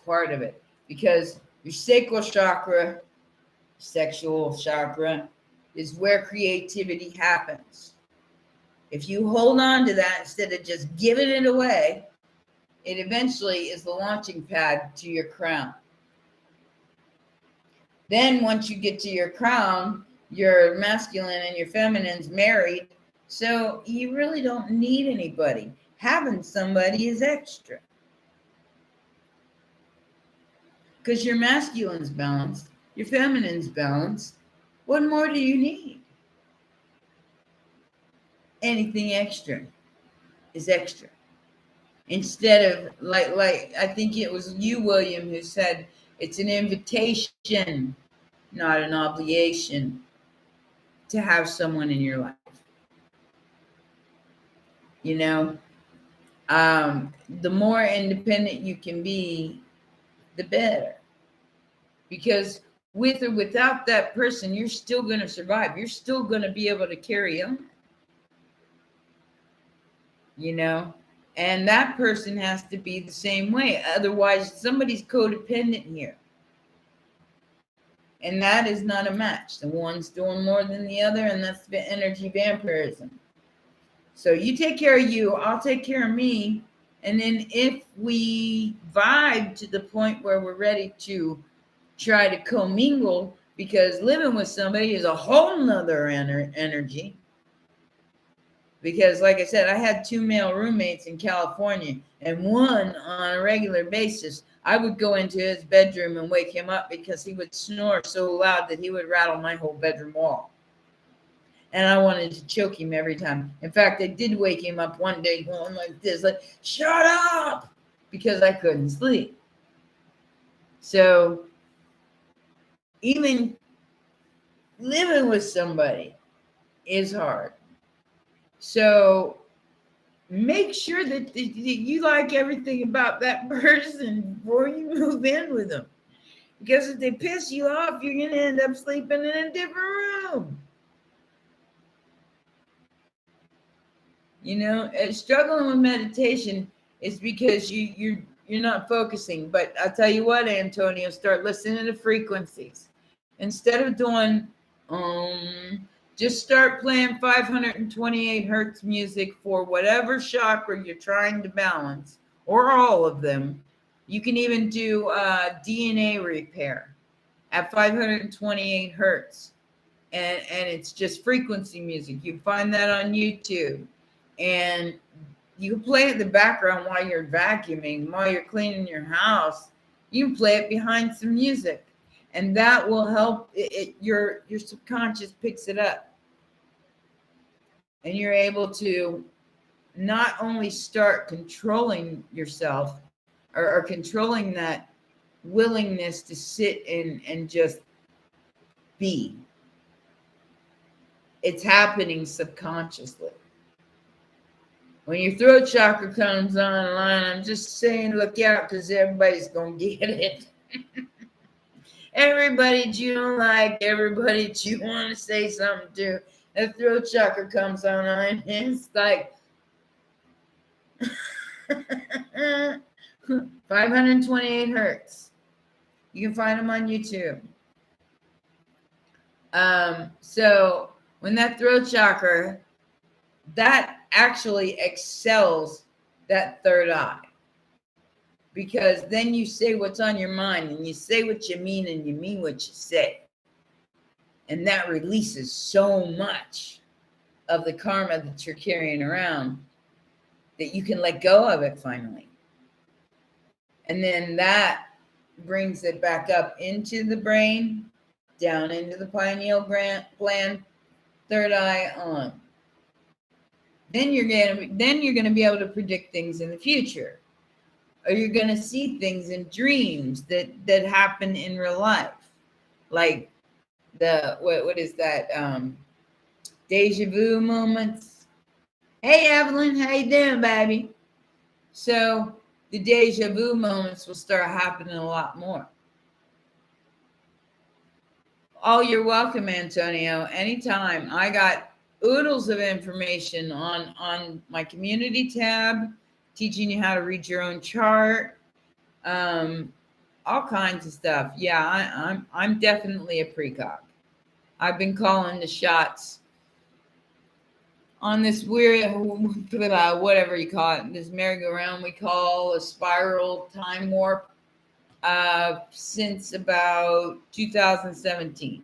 part of it. Because your sacral chakra, sexual chakra, is where creativity happens. If you hold on to that instead of just giving it away, it eventually is the launching pad to your crown. Then once you get to your crown, your masculine and your feminine's married, so you really don't need anybody. Having somebody is extra. Because your masculine's balanced, your feminine's balanced. What more do you need? Anything extra is extra. Instead of like I think it was you, William, who said it's an invitation, not an obligation, to have someone in your life. You know, the more independent you can be, the better. Because with or without that person, you're still going to survive. You're still going to be able to carry on. You know, and that person has to be the same way. Otherwise, somebody's codependent here. And that is not a match. The one's doing more than the other, and that's the energy vampirism. So you take care of you, I'll take care of me. And then if we vibe to the point where we're ready to try to commingle, because living with somebody is a whole nother energy. Because like I said, I had 2 male roommates in California, and one on a regular basis, I would go into his bedroom and wake him up because he would snore so loud that he would rattle my whole bedroom wall. And I wanted to choke him every time. In fact, I did wake him up one day going like this, like, shut up, because I couldn't sleep. So even living with somebody is hard. So make sure that you like everything about that person before you move in with them. Because if they piss you off, you're going to end up sleeping in a different room. You know, struggling with meditation is because you're not focusing. But I'll tell you what, Antonio, start listening to frequencies. Instead of doing just start playing 528 hertz music for whatever chakra you're trying to balance, or all of them. You can even do DNA repair at 528 hertz. And it's just frequency music. You find that on YouTube. And you can play it in the background while you're vacuuming, while you're cleaning your house. You can play it behind some music. And that will help your subconscious picks it up. And you're able to not only start controlling yourself or controlling that willingness to sit and just be. It's happening subconsciously. When your throat chakra comes online, I'm just saying look out, because everybody's going to get it. Everybody that you don't like, everybody that you want to say something to, the throat chakra comes online, and it's like 528 hertz. You can find them on YouTube. So when that throat chakra, that actually excels that third eye. because then you say what's on your mind, and you say what you mean, and you mean what you say. And that releases so much of the karma that you're carrying around that you can let go of it finally. And then that brings it back up into the brain, down into the pineal gland, third eye on. Then you're gonna be able to predict things in the future, or you're gonna see things in dreams that happen in real life, like the what is that deja vu moments. Hey Evelyn, how you doing, baby? So the deja vu moments will start happening a lot more. Oh, you're welcome, Antonio. Anytime. I got oodles of information on my community tab, teaching you how to read your own chart, all kinds of stuff. Yeah, I'm definitely a precog. I've been calling the shots on this weird, whatever you call it, this merry-go-round we call a spiral time warp, since about 2017.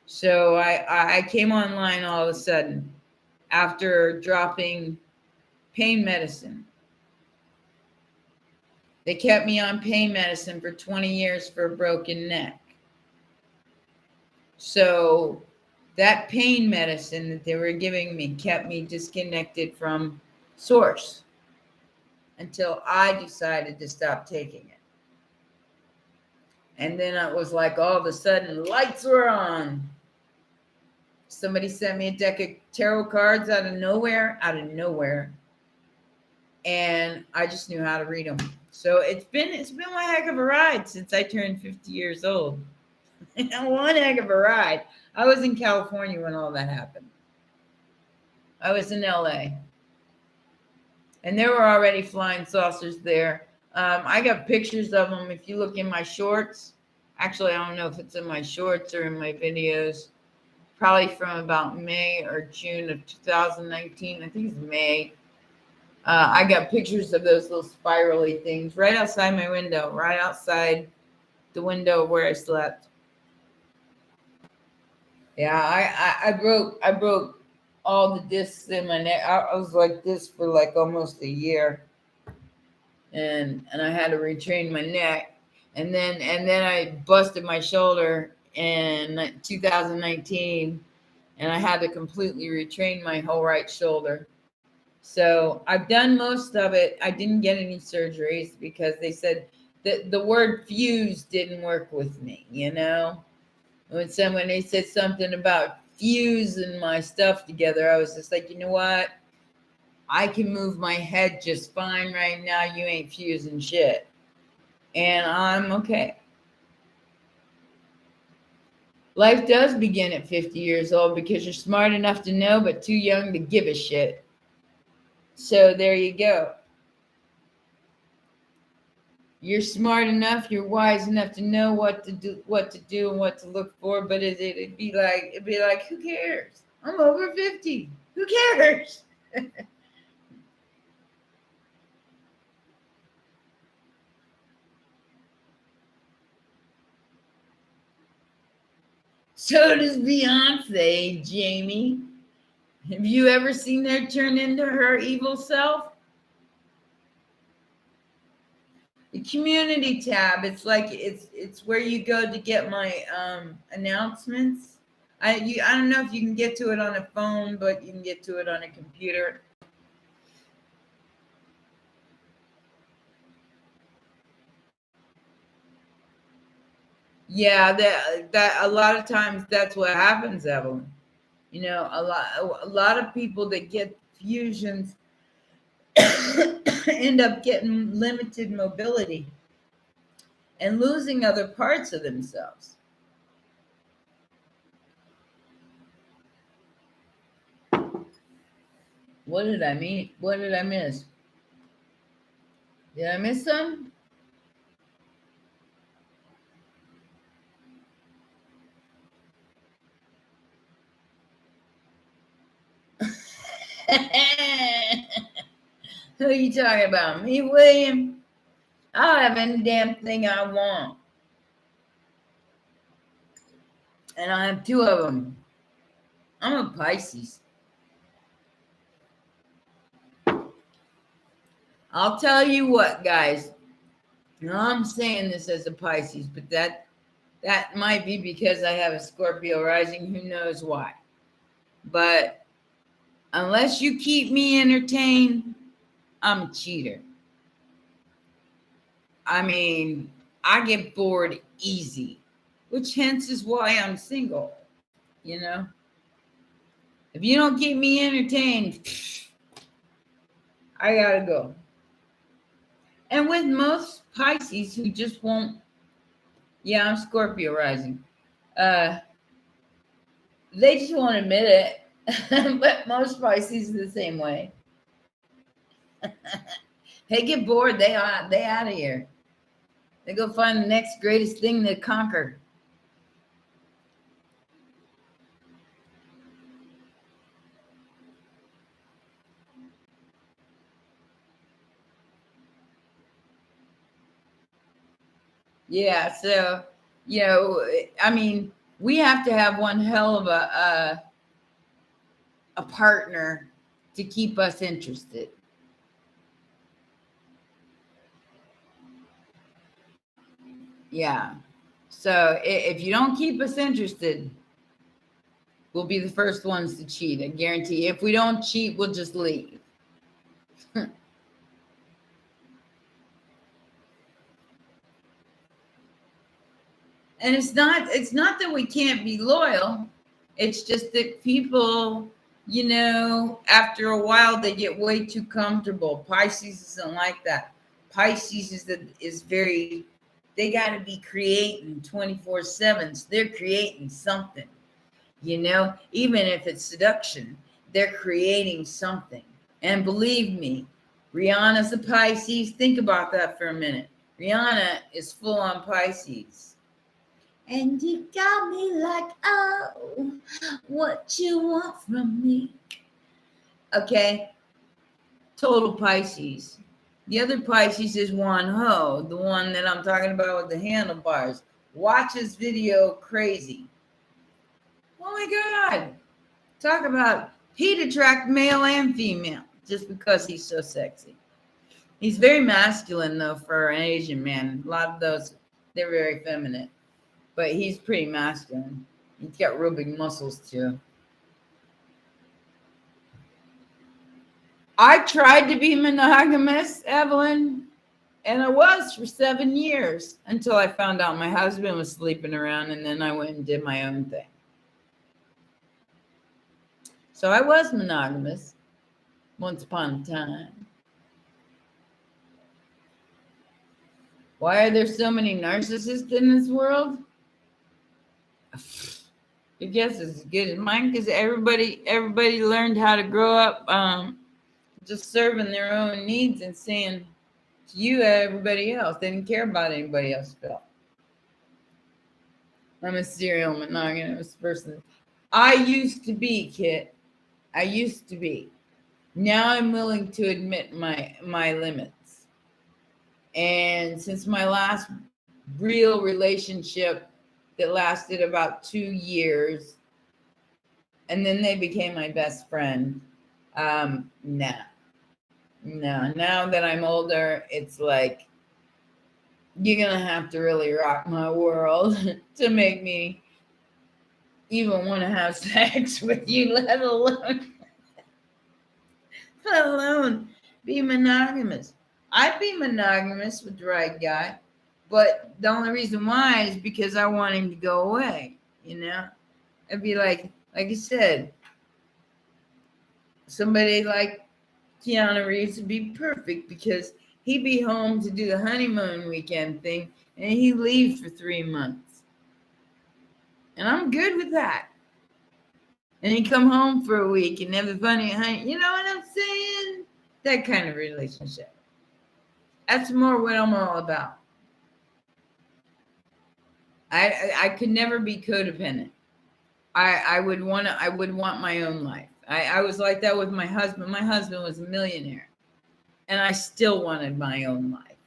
So I came online all of a sudden after dropping pain medicine. They kept me on pain medicine for 20 years for a broken neck. So that pain medicine that they were giving me kept me disconnected from source until I decided to stop taking it. And then it was like all of a sudden lights were on. Somebody sent me a deck of tarot cards out of nowhere. And I just knew how to read them. So it's been one heck of a ride since I turned 50 years old. One heck of a ride. I was in California when all that happened. I was in LA. And there were already flying saucers there. I got pictures of them. If you look in my shorts, actually, I don't know if it's in my shorts or in my videos, probably from about May or June of 2019. I think it's May. I got pictures of those little spirally things right outside my window, right outside the window where I slept. Yeah, I broke all the discs in my neck. I was like this for like almost a year, and I had to retrain my neck, and then I busted my shoulder in 2019, and I had to completely retrain my whole right shoulder. So I've done most of it. I didn't get any surgeries because they said that the word fuse didn't work with me, you know? When they said something about fusing my stuff together, I was just like, you know what? I can move my head just fine right now. You ain't fusing shit. And I'm okay. Life does begin at 50 years old because you're smart enough to know, but too young to give a shit. So there you go. You're smart enough, you're wise enough to know what to do and what to look for, but it'd be like, who cares? I'm over 50. Who cares? So does Beyonce, Jamie. Have you ever seen her turn into her evil self? The community tab, it's like it's where you go to get my announcements. I don't know if you can get to it on a phone, but you can get to it on a computer. Yeah, that a lot of times that's what happens, Evelyn. You know, a lot of people that get fusions end up getting limited mobility and losing other parts of themselves. What did I mean? What did I miss? Did I miss some? Who are you talking about? Me, William? I'll have any damn thing I want. And I have two of them. I'm a Pisces. I'll tell you what, guys. Now, I'm saying this as a Pisces, but that might be because I have a Scorpio rising. Who knows why? But unless you keep me entertained, I'm a cheater. I mean, I get bored easy, which hence is why I'm single. You know, if you don't keep me entertained, I gotta go. And with most Pisces who just won't, yeah, I'm Scorpio rising. They just won't admit it. But most Pisces are the same way. They get bored, they out of here. They go find the next greatest thing to conquer. Yeah, so I mean, we have to have one hell of a partner to keep us interested. Yeah. So if you don't keep us interested, we'll be the first ones to cheat. I guarantee. If we don't cheat, we'll just leave. And it's not that we can't be loyal. It's just that people, after a while they get way too comfortable. Pisces isn't like that. Pisces is very, they got to be creating 24/7. So they're creating something, even if it's seduction, they're creating something. And believe me, Rihanna's a Pisces. Think about that for a minute. Rihanna is full on Pisces. And you got me like, oh, what you want from me? Okay, total Pisces. The other Pisces is one ho, the one that I'm talking about with the handlebars. Watch his video, crazy. Oh my God. Talk about, he'd attract male and female just because he's so sexy. He's very masculine, though, for an Asian man. A lot of those, they're very feminine. But he's pretty masculine. He's got real big muscles, too. I tried to be monogamous, Evelyn, and I was for 7 years until I found out my husband was sleeping around, and then I went and did my own thing. So I was monogamous once upon a time. Why are there so many narcissists in this world? Your guess is as good as mine, because everybody learned how to grow up just serving their own needs and saying to you everybody else. They didn't care about anybody else felt. I'm a serial monogamous person. I used to be, Kit. I used to be. Now I'm willing to admit my limits. And since my last real relationship that lasted about 2 years, and then they became my best friend, nah. No, now that I'm older, it's like, you're going to have to really rock my world to make me even want to have sex with you, let alone be monogamous. I'd be monogamous with the right guy, but the only reason why is because I want him to go away, It'd be like I said, somebody like Keanu Reeves would be perfect, because he'd be home to do the honeymoon weekend thing, and he'd leave for 3 months. And I'm good with that. And he'd come home for a week and have a funny honey. You know what I'm saying? That kind of relationship. That's more what I'm all about. I could never be codependent. I would want my own life. I was like that with my husband. My husband was a millionaire, and I still wanted my own life.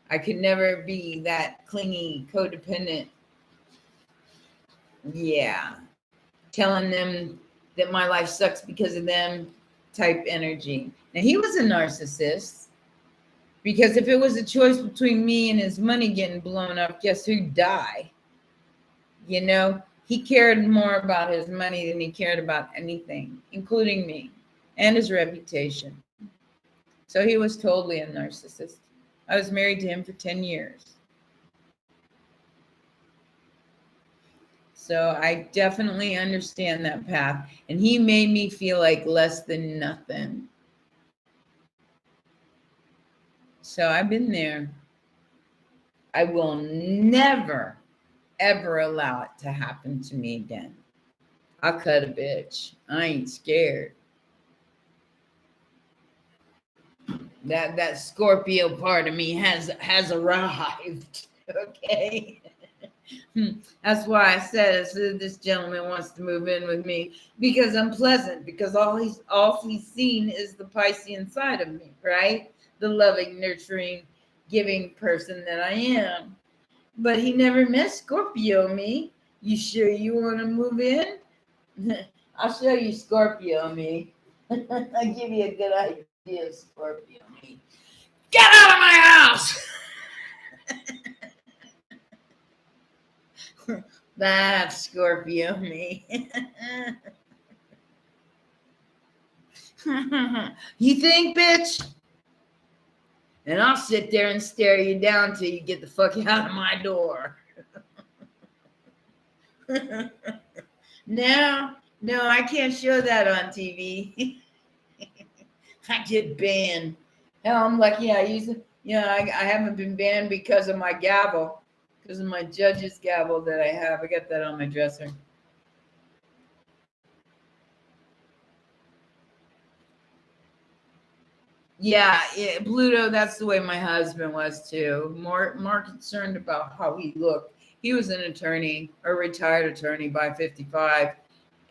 I could never be that clingy, codependent. Yeah. Telling them that my life sucks because of them type energy. Now, he was a narcissist because if it was a choice between me and his money getting blown up, guess who'd die? You know, he cared more about his money than he cared about anything, including me and his reputation. So he was totally a narcissist. I was married to him for 10 years. So I definitely understand that path. And he made me feel like less than nothing. So I've been there. I will never, ever allow it to happen to me again. I'll cut a bitch. I ain't scared. That Scorpio part of me has arrived. Okay. That's why I said this gentleman wants to move in with me because I'm pleasant, because all he's seen is the Piscean side of me, right? The loving, nurturing, giving person that I am. But he never met Scorpio me. You sure you want to move in? I'll show you Scorpio me. I'll give you a good idea of Scorpio me. Get out of my house! That's Scorpio me. You think, bitch? And I'll sit there and stare you down till you get the fuck out of my door. No, I can't show that on TV. I get banned. Hell, I'm lucky I use it. I haven't been banned because of my gavel, because of my judge's gavel that I have. I got that on my dresser. Yeah, Pluto, that's the way my husband was too. More concerned about how he looked. He was an attorney, a retired attorney by 55.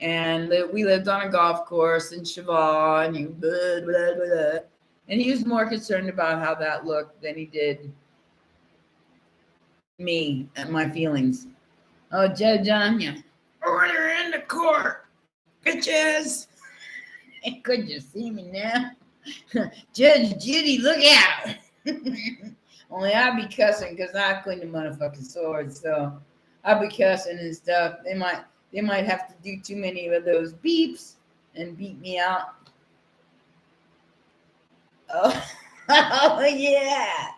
And we lived on a golf course in Cheval, and blah, blah, blah. And he was more concerned about how that looked than he did me and my feelings. Oh, Judge Anya, order in the court, bitches. Could you see me now? Judge Judy, look out. Only I'll be cussing because I clean the motherfucking sword. So I'll be cussing and stuff. They might have to do too many of those beeps and beat me out. Oh, oh yeah.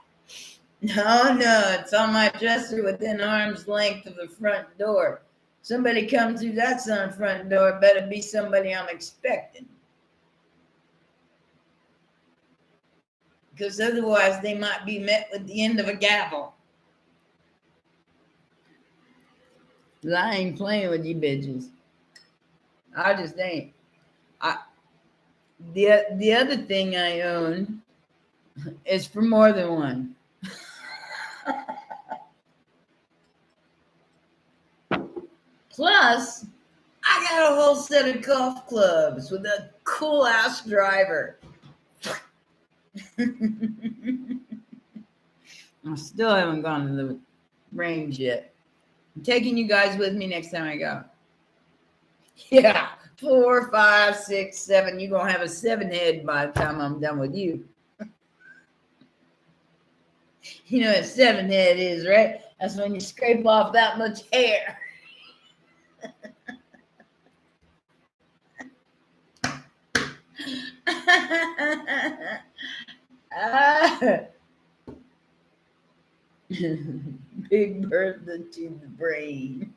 No, it's on my dresser within arm's length of the front door. Somebody comes through that front door, better be somebody I'm expecting. Because otherwise they might be met with the end of a gavel. I ain't playing with you bitches. I just ain't. The other thing I own is for more than one. Plus, I got a whole set of golf clubs with a cool ass driver. I still haven't gone to the range yet. I'm taking you guys with me next time I go. Yeah, 4, 5, 6, 7. You're gonna have a 7 head by the time I'm done with you. You know what 7 head is, right? That's when you scrape off that much hair. Big birthday to the brain.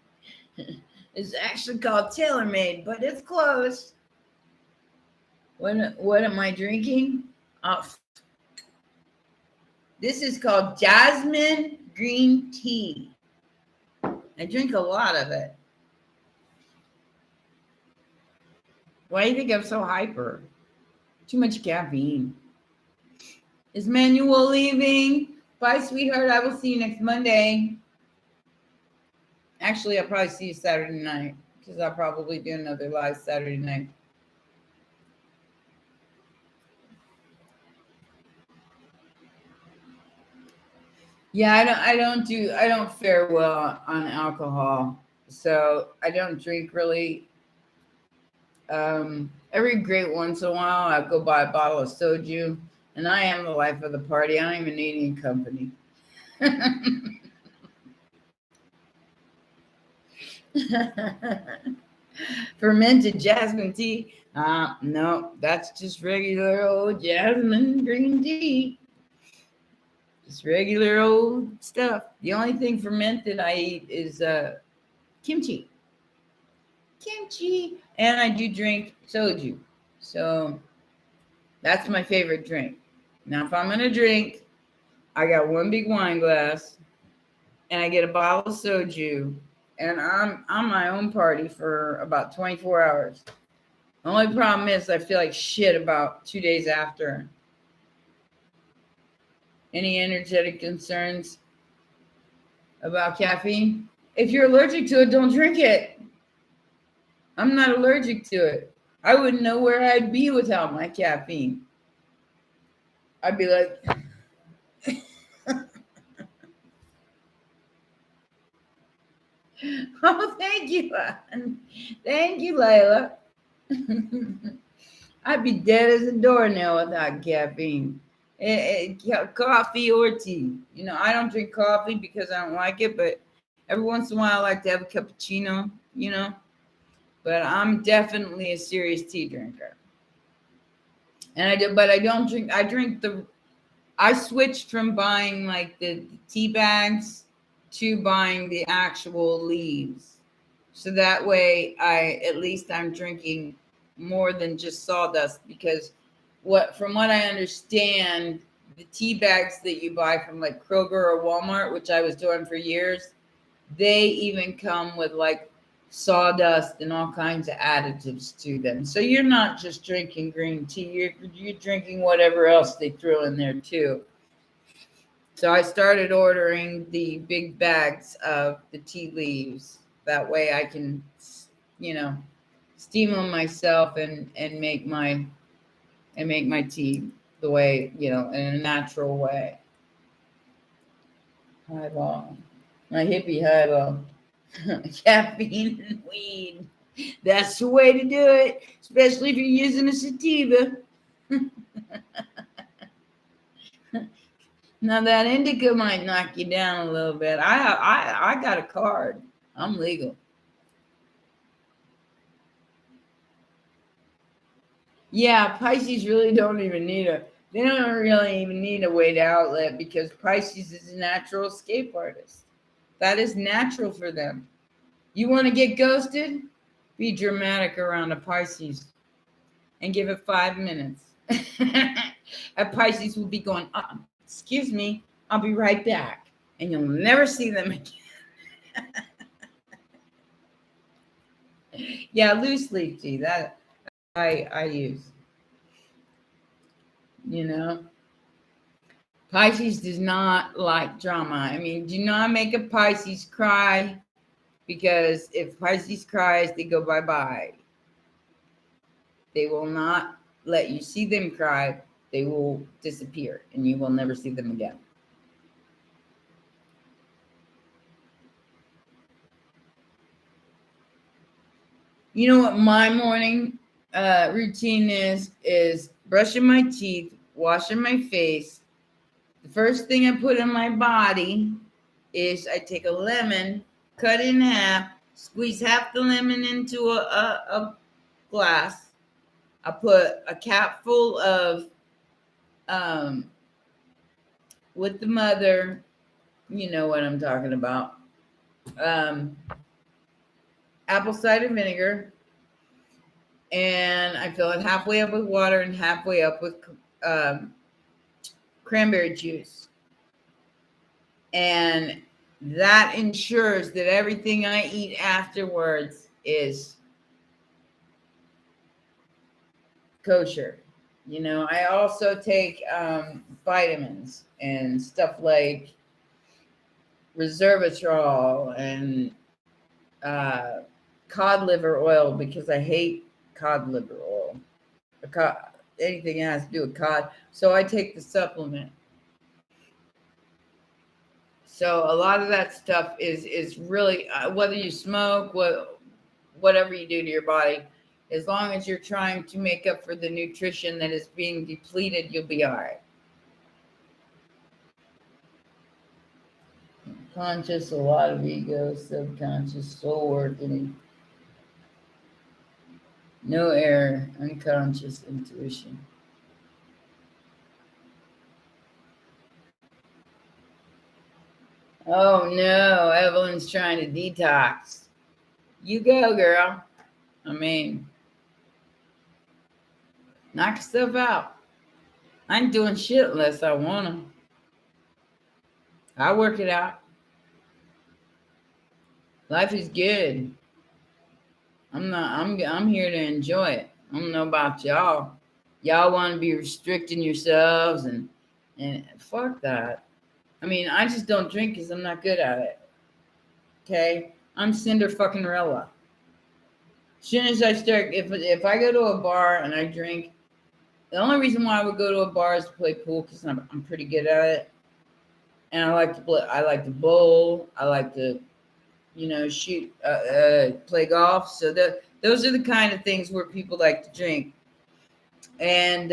It's actually called TaylorMade, but it's close. What am I drinking? Oh, this is called jasmine green tea. I drink a lot of it. Why do you think I'm so hyper? Too much caffeine. Is Manuel leaving? Bye, sweetheart. I will see you next Monday. Actually, I'll probably see you Saturday night because I'll probably do another live Saturday night. Yeah, I don't fare well on alcohol. So I don't drink really. Every great once in a while, I'll go buy a bottle of soju, and I am the life of the party. I don't even need any company. Fermented jasmine tea. No, that's just regular old jasmine green tea. Just regular old stuff. The only thing fermented I eat is kimchi. Kimchi. And I do drink soju. So that's my favorite drink. Now, if I'm going to drink, I got one big wine glass and I get a bottle of soju, and I'm on my own party for about 24 hours. The only problem is I feel like shit about 2 days after. Any energetic concerns about caffeine? If you're allergic to it, don't drink it. I'm not allergic to it. I wouldn't know where I'd be without my caffeine. I'd be like, oh, thank you. Thank you, Layla. I'd be dead as a doornail without caffeine. Coffee or tea. You know, I don't drink coffee because I don't like it, but every once in a while I like to have a cappuccino, you know. But I'm definitely a serious tea drinker. And but I don't drink, I switched from buying like the tea bags to buying the actual leaves. So that way at least I'm drinking more than just sawdust, because from what I understand, the tea bags that you buy from like Kroger or Walmart, which I was doing for years, they even come with like sawdust and all kinds of additives to them. So you're not just drinking green tea, you're drinking whatever else they throw in there too. So I started ordering the big bags of the tea leaves. That way I can, you know, steam them myself and make my tea the way, you know, in a natural way. Highball. My hippie highball. Caffeine and weed. That's the way to do it, especially if you're using a sativa. Now that indica might knock you down a little bit. I got a card. I'm legal. Yeah, Pisces really don't even need they don't really even need a weight outlet, because Pisces is a natural escape artist. That is natural for them. You want to get ghosted? Be dramatic around a Pisces and give it 5 minutes. A Pisces will be going, excuse me, I'll be right back. And you'll never see them again. Yeah, loose leaf tea, that I use. You know, Pisces does not like drama. I mean, do not make a Pisces cry, because if Pisces cries, they go bye-bye. They will not let you see them cry. They will disappear and you will never see them again. You know what my morning routine is brushing my teeth, washing my face. The first thing I put in my body is I take a lemon, cut it in half, squeeze half the lemon into a glass. I put a cap full of um, with the mother, you know what I'm talking about, um, apple cider vinegar, and I fill it halfway up with water and halfway up with um, cranberry juice. And that ensures that everything I eat afterwards is kosher. You know, I also take vitamins and stuff like resveratrol and uh, cod liver oil, because I hate cod liver oil. Anything that has to do with cod. So I take the supplement. So a lot of that stuff is really whether you smoke, whatever you do to your body, as long as you're trying to make up for the nutrition that is being depleted, you'll be all right. Conscious, a lot of ego, subconscious, soul working, no error, unconscious intuition. Oh no, Evelyn's trying to detox. You go, girl. I mean, knock yourself out. I ain't doing shit unless I want to. I work it out. Life is good. I'm here to enjoy it. I don't know about y'all. Y'all want to be restricting yourselves and fuck that. I mean, I just don't drink because I'm not good at it. Okay? I'm Cinder fucking Rella. As soon as I start, if I go to a bar and I drink, the only reason why I would go to a bar is to play pool because I'm pretty good at it, and I like to play. I like to bowl. I like to, shoot, play golf. So those are the kind of things where people like to drink, and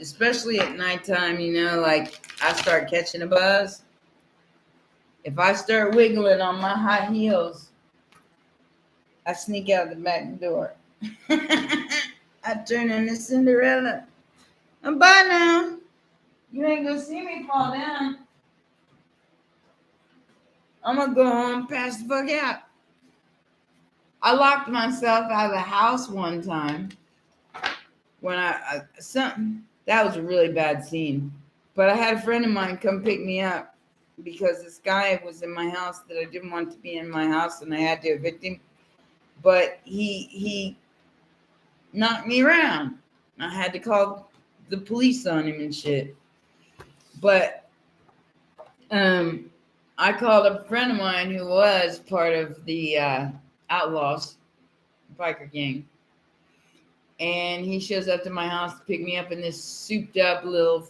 especially at nighttime, like I start catching a buzz. If I start wiggling on my high heels, I sneak out the back door. I turn into Cinderella. And bye now. You ain't gonna see me fall down. I'm gonna go home, pass the fuck out. I locked myself out of the house one time when that was a really bad scene. But I had a friend of mine come pick me up because this guy was in my house that I didn't want to be in my house, and I had to evict him. But he knocked me around. I had to call the police on him and shit. But I called up a friend of mine who was part of the Outlaws biker gang. And he shows up to my house to pick me up in this souped up little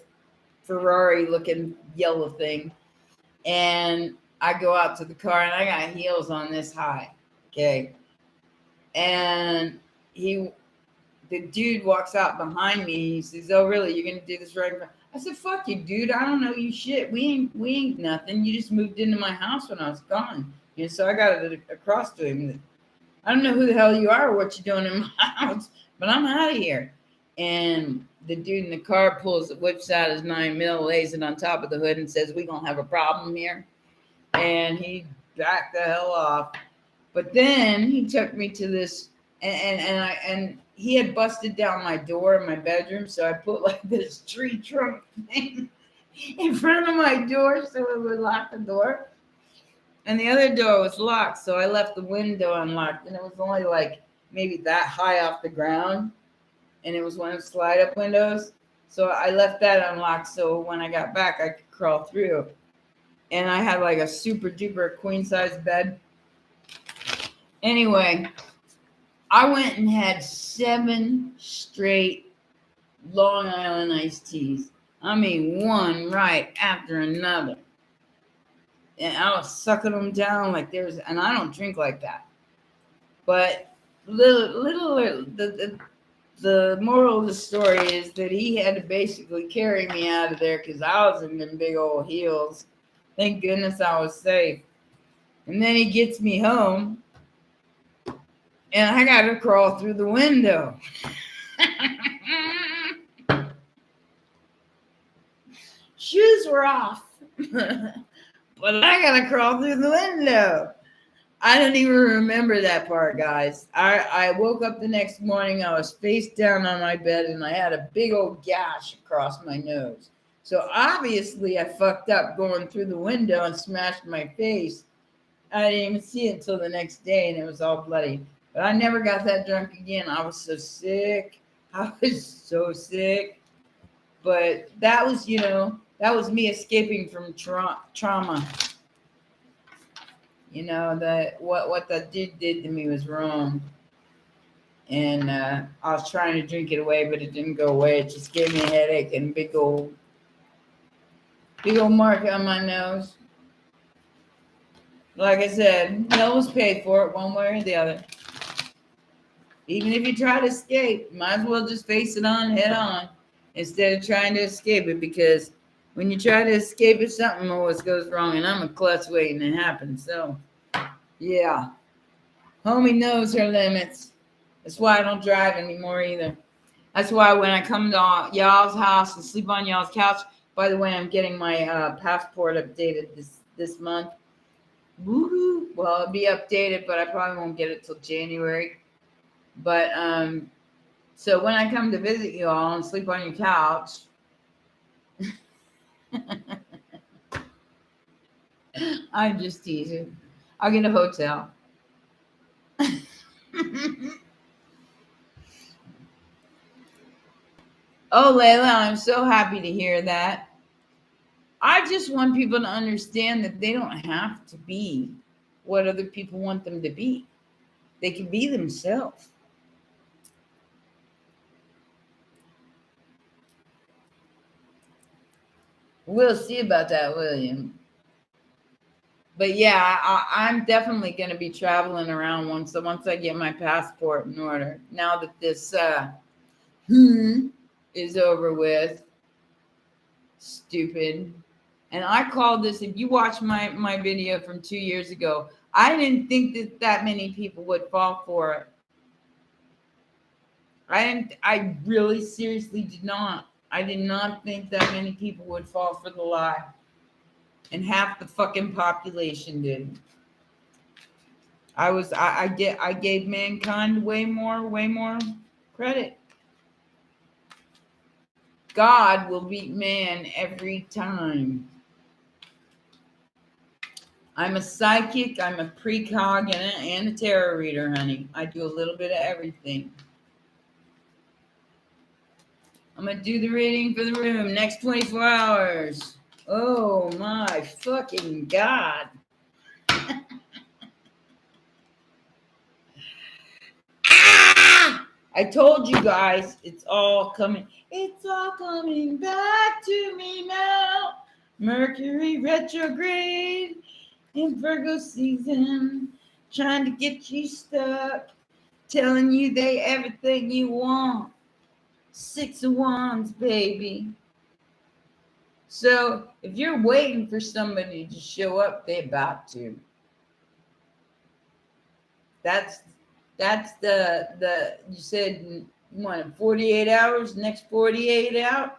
Ferrari looking yellow thing. And I go out to the car and I got heels on this high. Okay. And the dude walks out behind me. He says, "Oh, really? You're going to do this right?" I said, "Fuck you, dude. I don't know you shit. We ain't nothing. You just moved into my house when I was gone." So I got it across to him. I don't know who the hell you are or what you're doing in my house, but I'm out of here. And the dude in the car whips out his 9mm, lays it on top of the hood and says, "We're going to have a problem here." And he backed the hell off. But then he took me to this, and he had busted down my door in my bedroom, so I put like this tree trunk thing in front of my door so it would lock the door. And the other door was locked, so I left the window unlocked, and it was only like maybe that high off the ground, and it was one of the slide-up windows. So I left that unlocked, so when I got back, I could crawl through. And I had like a super-duper queen-size bed. Anyway, I went and had 7 straight Long Island iced teas. I mean, one right after another. And I was sucking them down like and I don't drink like that. But the moral of the story is that he had to basically carry me out of there because I was in them big old heels. Thank goodness I was safe. And then he gets me home. And I got to crawl through the window. Shoes were off. But I got to crawl through the window. I don't even remember that part, guys. I woke up the next morning. I was face down on my bed, and I had a big old gash across my nose. So obviously I fucked up going through the window and smashed my face. I didn't even see it until the next day, and it was all bloody. But I never got that drunk again. I was so sick. But that was, that was me escaping from trauma. That what that dude did to me was wrong. And I was trying to drink it away, but it didn't go away. It just gave me a headache and big old mark on my nose. Like I said, you always pay for it one way or the other. Even if you try to escape, might as well just face it on head on instead of trying to escape it, because when you try to escape it, something always goes wrong, and I'm a klutz waiting to happen. So, yeah. Homie knows her limits. That's why I don't drive anymore either. That's why when I come to y'all's house and sleep on y'all's couch, by the way, I'm getting my passport updated this month. Woohoo! Well, it'll be updated, but I probably won't get it till January. But so when I come to visit you all and sleep on your couch, I'm just teasing. I'll get a hotel. Oh, Layla, I'm so happy to hear that. I just want people to understand that they don't have to be what other people want them to be. They can be themselves. We'll see about that, William. But yeah, I'm definitely going to be traveling around once I get my passport in order. Now that this is over with. Stupid. And I called this, if you watch my video from 2 years ago, I didn't think that many people would fall for it. I really seriously did not. I did not think that many people would fall for the lie. And half the fucking population did. I gave mankind way more credit. God will beat man every time. I'm a psychic, I'm a precog, and a tarot reader, honey. I do a little bit of everything. I'm going to do the reading for the room next 24 hours. Oh my fucking God. I told you guys, it's all coming back to me now. Mercury retrograde in Virgo season, trying to get you stuck, telling you they everything you want. 6 of Wands, baby. So if you're waiting for somebody to show up, they're about to. That's the you said you wanted 48 hours, next 48 out.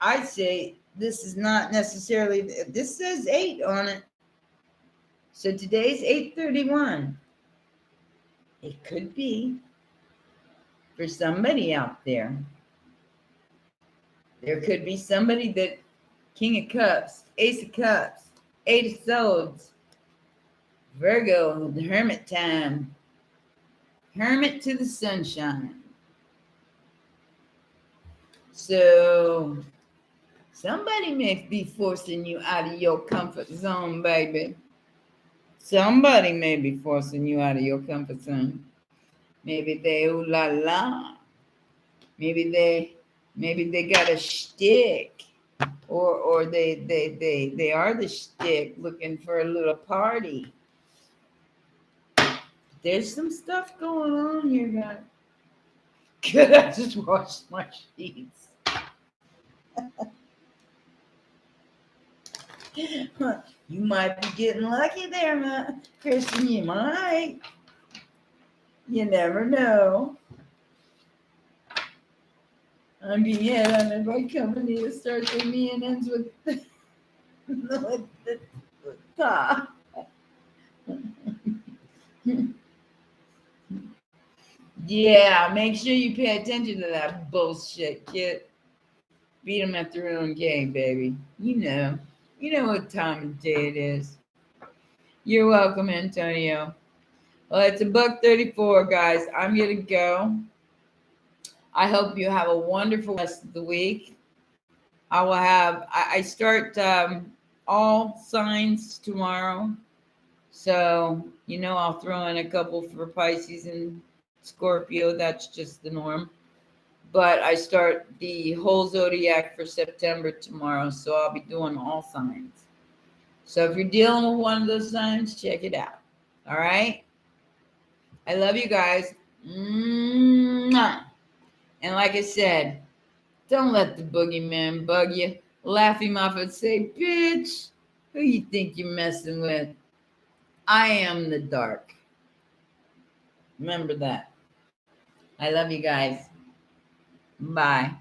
I say this is not necessarily, this says 8 on it. So today's 8/31. It could be for somebody out there. There could be somebody that King of Cups, Ace of Cups, 8 of Swords, Virgo, the hermit time. Hermit to the sunshine. So somebody may be forcing you out of your comfort zone, baby. Somebody may be forcing you out of your comfort zone. Maybe they ooh la la. Maybe they got a shtick. Or they are the shtick looking for a little party. There's some stuff going on here, guys. Good, I just washed my sheets. You might be getting lucky there, Kristen. You might. You never know. I'm being hit on it by company that starts with me and ends with the top. Yeah, make sure you pay attention to that bullshit, kid. Beat them at their own game, baby. You know what time of day it is. You're welcome, Antonio. Well, it's $1:34, guys. I'm gonna go. I hope you have a wonderful rest of the week. I start all signs tomorrow. So, I'll throw in a couple for Pisces and Scorpio. That's just the norm. But I start the whole zodiac for September tomorrow. So I'll be doing all signs. So if you're dealing with one of those signs, check it out. All right. I love you guys. Mwah. And like I said, don't let the boogeyman bug you. Laugh him off and say, bitch, who you think you're messing with? I am the dark. Remember that. I love you guys. Bye.